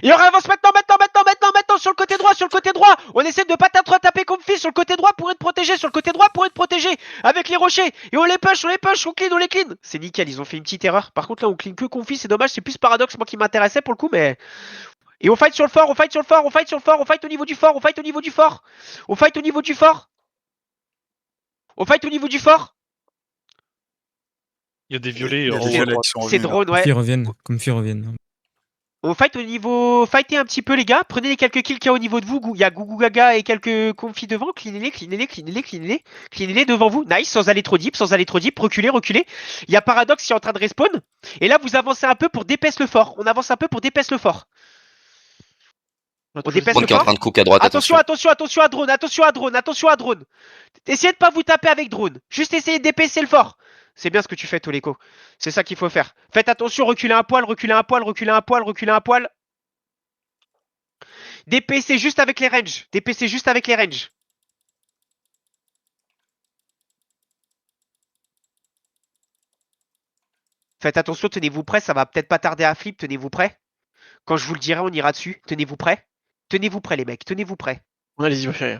Et on avance maintenant, sur le côté droit. On essaie de pas trop taper Comfy sur le côté droit pour être protégé, avec les rochers. Et on les push, on clean. C'est nickel, ils ont fait une petite erreur. Par contre là, on clean que Comfy, c'est dommage, c'est plus Paradoxe, moi qui m'intéressait pour le coup, mais... Et on fight sur le fort, on fight au niveau du fort. Il y a des violets. Il y a des violets qui sont C'est revenus, là. drone, ouais. Comfy reviennent. On fight au niveau... Fightez un petit peu les gars, prenez les quelques kills qu'il y a au niveau de vous. Il y a Gougou Gaga et quelques Comfy devant, cleanez-les devant vous. Nice, sans aller trop deep, reculez. Il y a Paradox qui est en train de respawn. Et là, vous avancez un peu pour dépaisse le fort. On dépaisse le fort. Qui est en train de cook à droite, Attention à drone. Essayez de pas vous taper avec drone. Juste essayez d'épaisser le fort. C'est bien ce que tu fais, Toléco. C'est ça qu'il faut faire. Faites attention, reculez un poil. D'épaisser juste avec les ranges. Faites attention, tenez-vous prêts, ça va peut-être pas tarder à flip, tenez-vous prêts. Quand je vous le dirai, on ira dessus. Tenez-vous prêts, les mecs, tenez-vous prêts. On a les Zigolshaï.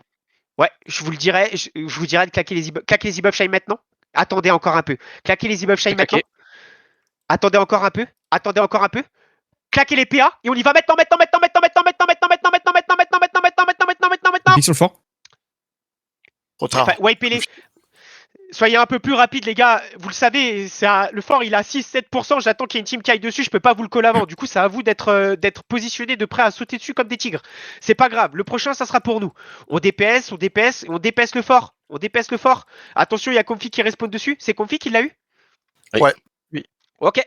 Ouais, je vous dirai de claquer les e-buff shine maintenant. Attendez encore un peu. Claquez les e-buff shine maintenant. Attendez encore un peu. Claquez les PA et on y va maintenant. Big sur le fort. Trop tard. Wipez-les. Soyez un peu plus rapide les gars, vous le savez, le fort il a 6-7%, j'attends qu'il y ait une team qui aille dessus, je peux pas vous le coller avant, du coup c'est à vous d'être positionné de prêt à sauter dessus comme des tigres. C'est pas grave, le prochain ça sera pour nous. On dépaisse le fort. Attention, il y a Comfy qui respawn dessus, c'est Comfy qui l'a eu? Ouais. Oui. Ok.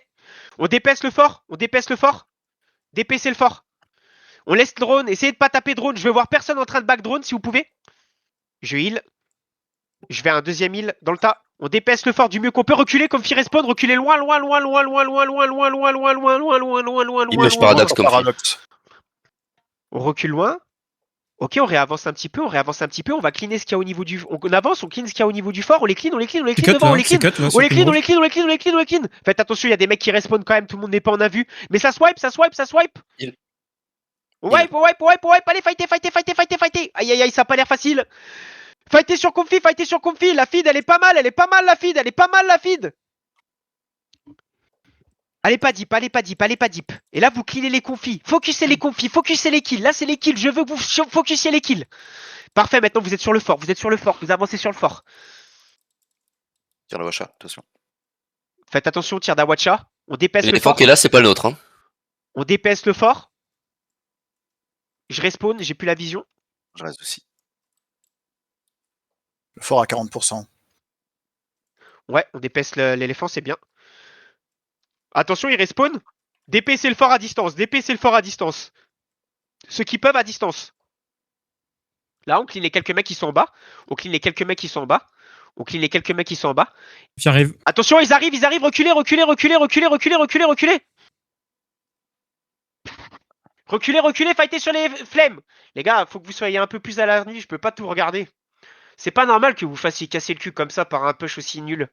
On dépaisse le fort. Dépaissez le fort. On laisse drone, essayez de pas taper drone, je veux voir personne en train de back drone si vous pouvez. Je heal. Je vais à un deuxième heal dans le tas. On dépaisse le fort du mieux qu'on peut. Reculer comme respawn. Reculer loin. Il lâche paradoxe comme Paradoxe. On recule loin. Ok, on réavance un petit peu. On va cleaner ce qu'il y a au niveau du... On avance, on clean ce qu'il y a au niveau du fort. On les clean devant. On les clean. Faites attention, il y a des mecs qui respawn quand même. Tout le monde n'est pas en vue. Mais ça swipe. Wipe. Allez, fightez. Aïe, ça a pas l'air facile. Fightez sur Comfy. La feed, elle est pas mal, la feed. Allez pas deep. Et là, vous cleanez les confis. Focussez les kills. Là, c'est les kills. Je veux que vous focussiez les kills. Parfait, maintenant, vous êtes sur le fort. Vous avancez sur le fort. Tire la Wacha, attention. Faites attention, tir d'Awacha. On dépaisse le L'éléphant fort. qui est là, c'est pas le nôtre. Hein. On dépaisse le fort. Je respawn, j'ai plus la vision. Je reste aussi. Le fort à 40%. Ouais, on dépaisse l'éléphant, c'est bien. Attention, il respawn. DPC le fort à distance. DPC le fort à distance. Ceux qui peuvent à distance. Là, on clean les quelques mecs qui sont en bas. On clean les quelques mecs qui sont en bas. On clean les quelques mecs qui sont en bas. J'arrive. Attention, ils arrivent, reculez. Reculez, fightez sur les flemmes. Les gars, faut que vous soyez un peu plus à la nuit, je peux pas tout regarder. C'est pas normal que vous fassiez casser le cul comme ça par un push aussi nul.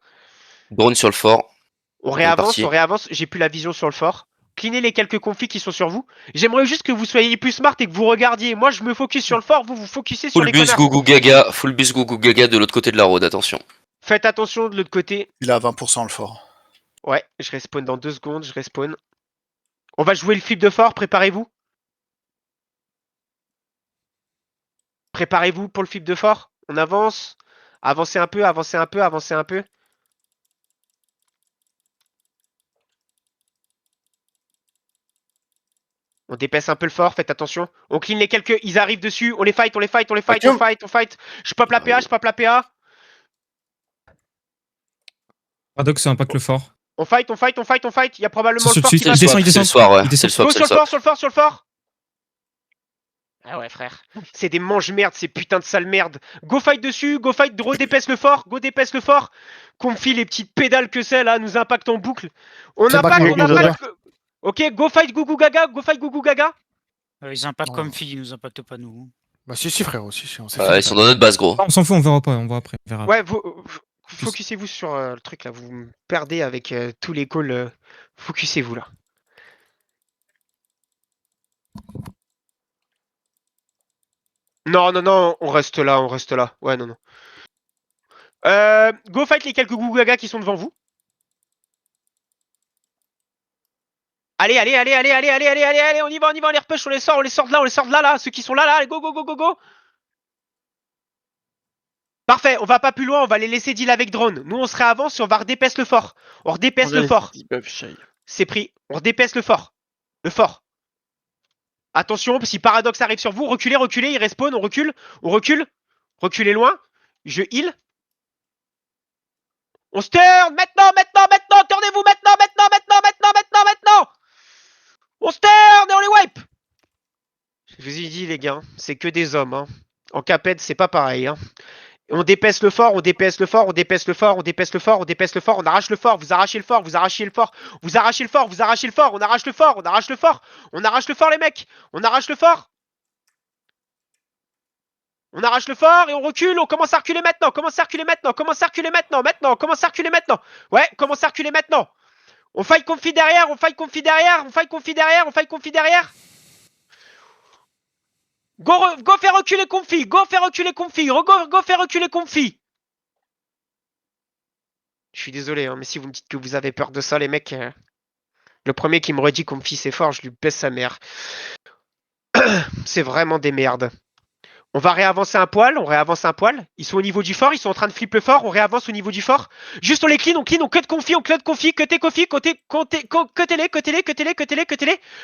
Drone sur le fort. On réavance, j'ai plus la vision sur le fort. Cleanez les quelques conflits qui sont sur vous. J'aimerais juste que vous soyez plus smart et que vous regardiez. Moi, je me focus sur le fort, vous vous focussez sur les connards. Full bus Gougou Gaga de l'autre côté de la road, attention. Faites attention de l'autre côté. Il est à 20% le fort. Ouais, je respawn dans 2 secondes, je respawn. On va jouer le flip de fort, préparez-vous. Préparez-vous pour le flip de fort. On avance. Avancez un peu. On dépaisse un peu le fort, faites attention. On clean les quelques. Ils arrivent dessus. On les fight. Je pop la PA. Paradox, ça impacte le fort. On fight. Il y a probablement le fort qui va. Il descend. C'est le soir, ouais. Il C'est descend. le Go soir. sur le fort. Ah ouais, frère. C'est des mange-merde, ces putains de sales merdes. Go fight dessus, redépaisse le fort. Confie les petites pédales que c'est là, nous impacte en boucle. On impacte. Ok, go fight Gougou Gaga. Ils impactent comme filles, ils nous impactent pas nous. Bah si frérot, si, on sait. Ils sont dans notre base, gros. On s'en fout, on verra pas, on verra après. On verra. Ouais, focussez-vous sur le truc là, vous me perdez avec tous les calls. Focussez-vous là. Non, on reste là. Ouais, non. Go fight les quelques Gougaga qui sont devant vous. Allez, on y va, on les repush, on les sort de là, ceux qui sont là, go. Parfait, on va pas plus loin, on va les laisser deal avec drone. Nous, on se réavance et on va redépaisse le fort. On redépaisse le fort. C'est pris, on redépaisse le fort. Attention, si Paradox arrive sur vous, reculez, il respawn, on recule. Reculez loin. Je heal. On se turn, maintenant, tournez-vous maintenant. On se turn et on les wipe. Je vous ai dit les gars, c'est que des hommes. Hein. En caped, c'est pas pareil. Hein. On dépaisse le fort, on arrache le fort, vous arrachez le fort, on arrache le fort les mecs, on arrache le fort et on recule, on commence à reculer maintenant, ouais, commence à reculer maintenant, on fight confi derrière, Go faire reculer Confi. Go faire reculer Confi. Je suis désolé, hein, mais si vous me dites que vous avez peur de ça, les mecs, le premier qui me redit Confi c'est fort, je lui baisse sa mère. C'est vraiment des merdes. On va réavancer un poil, Ils sont au niveau du fort, ils sont en train de flip le fort, on réavance au niveau du fort. Juste on les clean, on cut Confi, cutez Confi, cutez-les.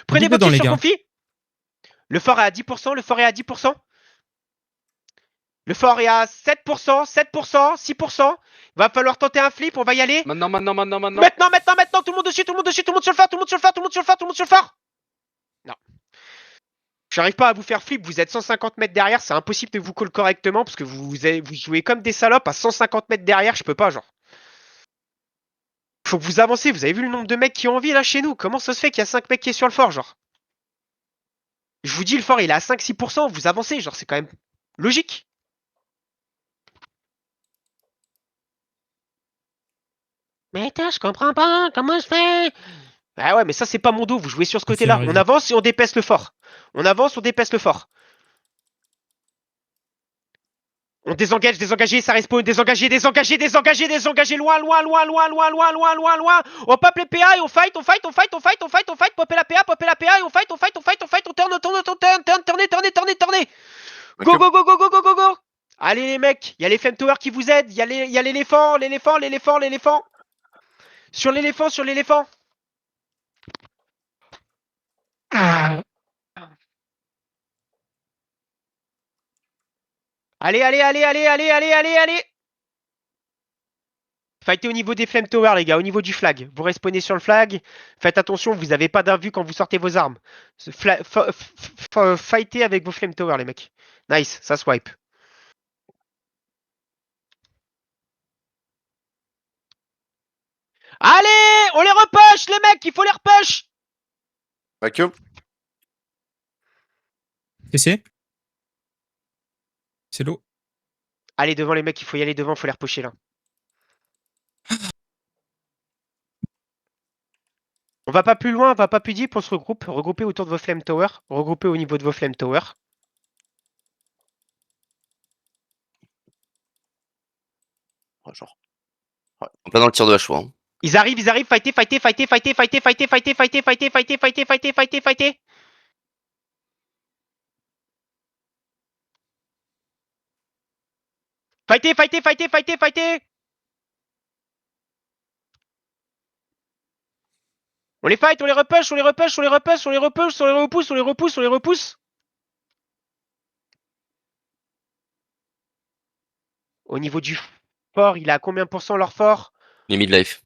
Prenez votre sur Confi. Le fort est à 10%, le fort est à 7%, 6%. Va falloir tenter un flip, on va y aller. Maintenant. Maintenant, tout le monde dessus, tout le monde sur le fort. Non. J'arrive pas à vous faire flip, vous êtes 150 mètres derrière, c'est impossible de vous call correctement parce que vous jouez comme des salopes à 150 mètres derrière, je peux pas, genre. Faut que vous avancez, vous avez vu le nombre de mecs qui ont envie là chez nous. Comment ça se fait qu'il y a 5 mecs qui est sur le fort, genre? Je vous dis, le fort, il est à 5-6%, vous avancez, genre, c'est quand même logique. Mais attends, je comprends pas, comment je fais? Ah ouais, mais ça, c'est pas mon dos, vous jouez sur ce côté-là. On avance et on dépaisse le fort. On désengage, ça respawn, désengagé, loin. On pop les PA et on fight, popper la PA et on fight, on tourne, tournez. Go. Allez les mecs, il y a les Flame Tower qui vous aident, il y a l'éléphant. Sur l'éléphant. Allez, allez, allez, allez, allez, allez, allez, allez. Fightez au niveau des Flame Tower, les gars, au niveau du flag. Vous respawnez sur le flag. Faites attention, vous n'avez pas d'invue quand vous sortez vos armes. Fightez avec vos Flame Tower, les mecs. Nice, ça swipe. Allez, on les repush, les mecs, il faut les repush. Vacuum. TC. C'est l'eau. Allez, devant, les mecs, il faut y aller devant, il faut les repusher, là. On va pas plus loin, on va pas plus deep, on se regroupe. Regroupez autour de vos Flame Tower. Regroupez au niveau de vos Flame Tower. Ouais, genre. Pas dans le tir de la choix. Hein. Ils arrivent, fightez, fightez, fightez, fightez, fightez, fightez, fightez, fightez, fightez, fightez, fightez, fightez, fightez, fightez. Fightez, fightez, fightez, fightez, fightez. On les fight, on les repush, on les repush, on les repush, on les repush, on les repousse, on les repousse, on les repousse. Au niveau du fort, il a combien de % leur fort? Les midlife.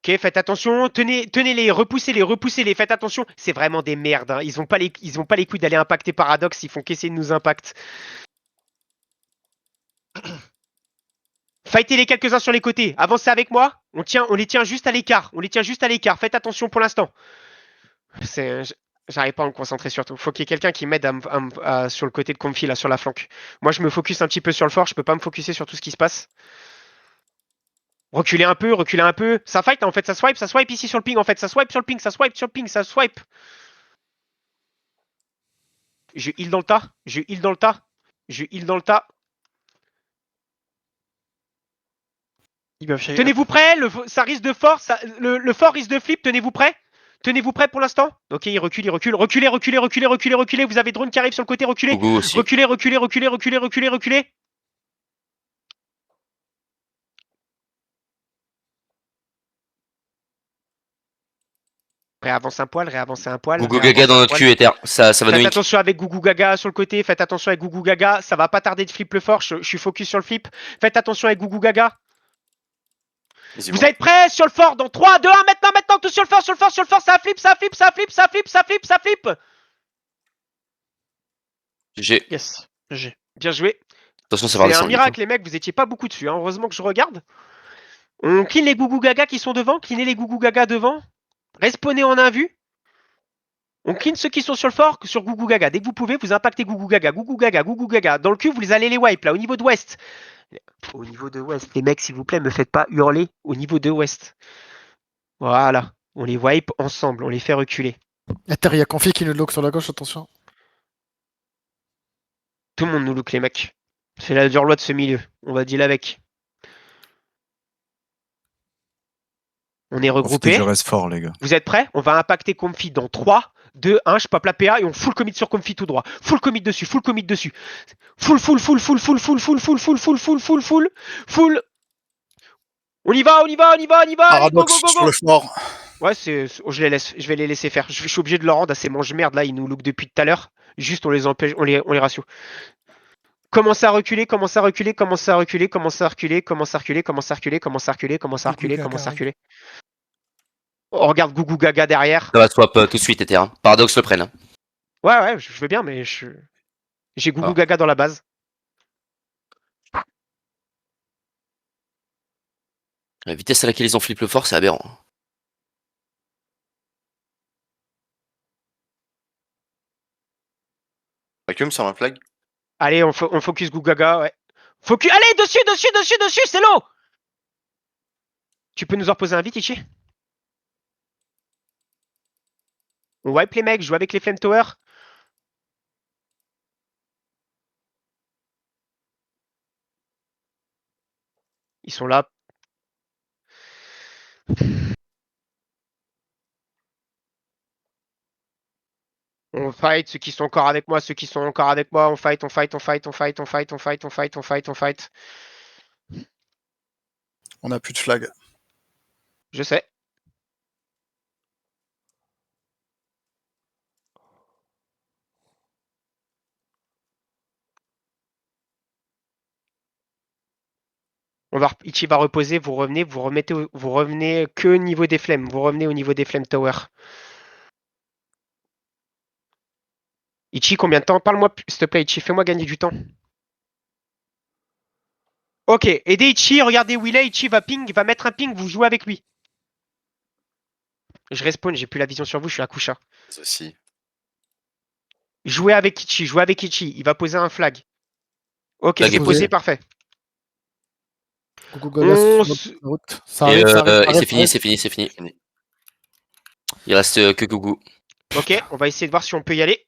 Ok, faites attention, tenez-les, repoussez-les, faites attention. C'est vraiment des merdes, hein. Ils ont pas les couilles d'aller impacter Paradox, ils font qu'essayer de nous impact. Fightez les quelques-uns sur les côtés. Avancez avec moi. On les tient juste à l'écart. Faites attention pour l'instant. J'arrive pas à me concentrer surtout. Faut qu'il y ait quelqu'un qui m'aide sur le côté de Comfy, là, sur la flanque. Moi, je me focus un petit peu sur le fort. Je peux pas me focuser sur tout ce qui se passe. Reculez un peu, reculez un peu. Ça fight, en fait, ça swipe ici sur le ping, en fait. Ça swipe sur le ping, ça swipe sur le ping, ça swipe. Je heal dans le tas. Je heal dans le tas. Je heal dans le tas. Tenez-vous prêts, ça risque de force, le fort risque de flip, tenez-vous prêts. Tenez-vous prêts pour l'instant. Ok, il recule. Reculez. Vous avez drone qui arrive sur le côté, reculez. Gougou aussi. Reculez. Réavance un poil. Gougou Gaga dans notre cul, Ether. Ça va nous Faites wink. attention avec Gougou Gaga sur le côté, faites attention avec Gougou Gaga, ça va pas tarder de flip le fort, je suis focus sur le flip. Faites attention avec Gougou Gaga. Vous êtes prêts sur le fort dans 3, 2, 1, maintenant, tout sur le fort, ça flip. GG. Yes. GG. Bien joué. Attention, ça C'est va un redescendre. miracle, les mecs, vous étiez pas beaucoup dessus, hein. Heureusement que je regarde. On clean les Gougou Gaga qui sont devant, cleanez les Gougou Gaga devant. Respawnez en invue. On clean ceux qui sont sur le fort sur Gougou Gaga. Dès que vous pouvez, vous impactez Gougou Gaga. Dans le cul, vous les allez les wipe là, au niveau de West. Au niveau de West, les mecs, s'il vous plaît, me faites pas hurler au niveau de West. Voilà. On les wipe ensemble, on les fait reculer. Ether, il y a Confi qui nous lock sur la gauche, attention. Tout le monde nous look, les mecs. C'est la dure loi de ce milieu. On va deal avec. On est regroupés. Je reste fort, les gars. Vous êtes prêts? On va impacter Comfy dans 3, 2, 1. Je pop la PA et on full commit sur Comfy tout droit. Full commit dessus. Full. On y va. Allez, Paradoxe go. sur le fort. Ouais, je les laisse. Je vais les laisser faire. Je suis obligé de leur rendre à ces mange-merde là. Ils nous look depuis tout à l'heure. Juste, on les empêche, on les ratio. Commencez à reculer. On regarde Gougou Gaga derrière. Ça va swap tout de suite, Ether. Hein. Paradox le prenne. Hein. Ouais, je veux bien, mais j'ai Gougou Gaga dans la base. La vitesse à laquelle ils ont flip le fort, c'est aberrant. Vacuum sur ma flag. Allez, on focus Gougou Gaga, ouais. Focus. Allez, dessus, c'est l'eau. Tu peux nous en reposer un vite, Ichi? On wipe les mecs, joue avec les Flame Tower. Ils sont là. On fight, ceux qui sont encore avec moi, on fight. On a plus de flag. Je sais. Ichi va reposer, vous revenez, vous revenez que au niveau des flemmes. Vous revenez au niveau des flemmes tower. Ichi, combien de temps? Parle-moi, s'il te plaît, Ichi, fais-moi gagner du temps. Ok, aidez Ichi, regardez où il est. Ichi va ping, va mettre un ping, vous jouez avec lui. Je respawn, j'ai plus la vision sur vous, je suis à Kusha. Aussi. Jouez avec Ichi, jouez avec Ichi. Il va poser un flag. Ok, Flag c'est est posé, parfait. Coucou Gaga On sur se- notre route. Ça arrive, ça arrive, ça Et arrive, c'est ça fini, arrive. c'est fini, c'est fini. Fini. Il reste que Gougou. Ok, on va essayer de voir si on peut y aller.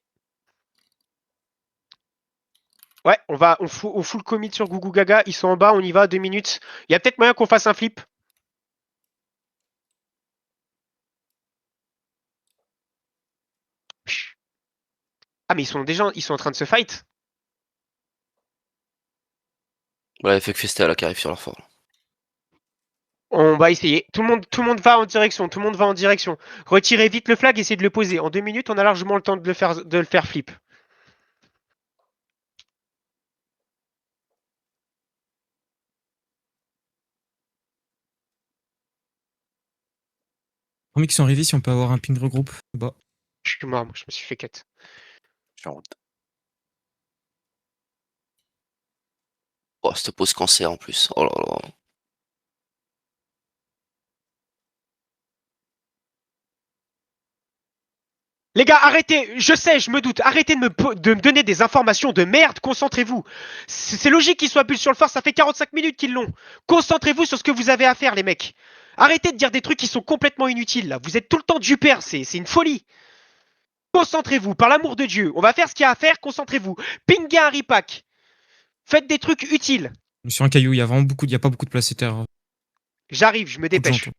Ouais, on full commit sur Gugu Gaga. Ils sont en bas, on y va, 2 minutes. Il y a peut-être moyen qu'on fasse un flip. Ah, mais ils sont en train de se fight. Voilà, fait que Festea là qui arrive sur leur fort. On va essayer. Tout le monde va en direction. Tout le monde va en direction. Retirez vite le flag, essayez de le poser. En 2 minutes, on a largement le temps de le faire flip. Promis qu'ils sont arrivés, si on peut avoir un ping regroupe. Bah. Je suis mort, moi, je me suis fait cut. Je suis en route. Oh, cette pause cancer en plus. Oh là là. Les gars, arrêtez, je sais, je me doute, arrêtez de me donner des informations de merde, concentrez-vous. C'est logique qu'ils soient bulles sur le fort, ça fait 45 minutes qu'ils l'ont. Concentrez-vous sur ce que vous avez à faire, les mecs. Arrêtez de dire des trucs qui sont complètement inutiles, là. Vous êtes tout le temps du père, c'est une folie. Concentrez-vous, par l'amour de Dieu. On va faire ce qu'il y a à faire, concentrez-vous. Pingez un repack. Faites des trucs utiles. Sur un caillou, il y a vraiment il y a pas beaucoup de place terre. J'arrive, je me dépêche.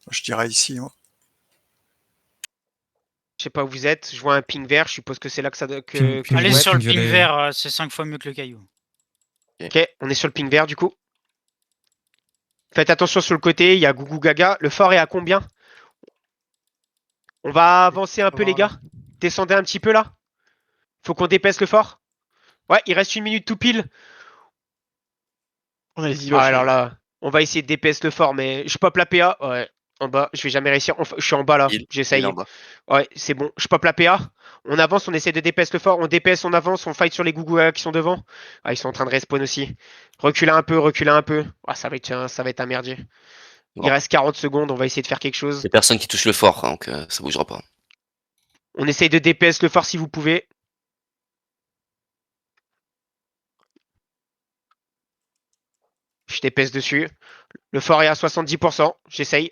Je dirais ici, moi. Je sais pas où vous êtes, je vois un ping vert, je suppose que c'est là que ça doit. Allez sur le ping violet. vert, c'est 5 fois mieux que le caillou. Ok, on est sur le ping vert du coup. Faites attention sur le côté, il y a Gugu Gaga. Le fort est à combien? On va avancer un peu les gars. Descendez un petit peu là. Faut qu'on dépaisse le fort. Ouais, il reste 1 minute tout pile. Vas-y, Ah, alors là, on va essayer de DPS le fort, mais je pop la PA. Ouais, en bas, je vais jamais réussir. Je suis en bas là, Il j'essaye. est en bas. Ouais, c'est bon, je pop la PA. On avance, on essaie de DPS le fort. On DPS, on avance, on fight sur les Gugu qui sont devant. Ah, ils sont en train de respawn aussi. Reculez un peu, reculez un peu. Ah, ça va être un merdier. Il Bon. reste 40 secondes, on va essayer de faire quelque chose. Y'a personne qui touche le fort, hein, donc ça bougera pas. On essaye de DPS le fort si vous pouvez. Je DPS dessus. Le fort est à 70%. J'essaye.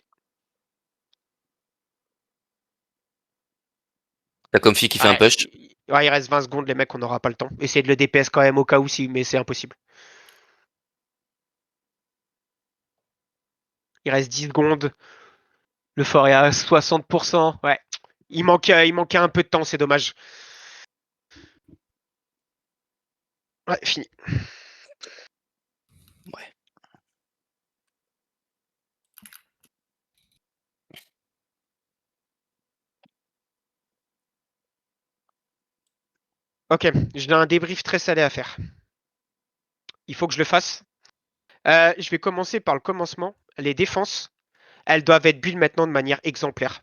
T'as Comfy qui fait un Ouais, push. ouais, il reste 20 secondes, les mecs, on n'aura pas le temps. Essayez de le DPS quand même au cas où si, mais c'est impossible. Il reste 10 secondes. Le fort est à 60%. Ouais. Il manquait un peu de temps, c'est dommage. Ouais, fini. Ouais. Ok, j'ai un débrief très salé à faire. Il faut que je le fasse. Je vais commencer par le commencement. Les défenses, elles doivent être build maintenant de manière exemplaire.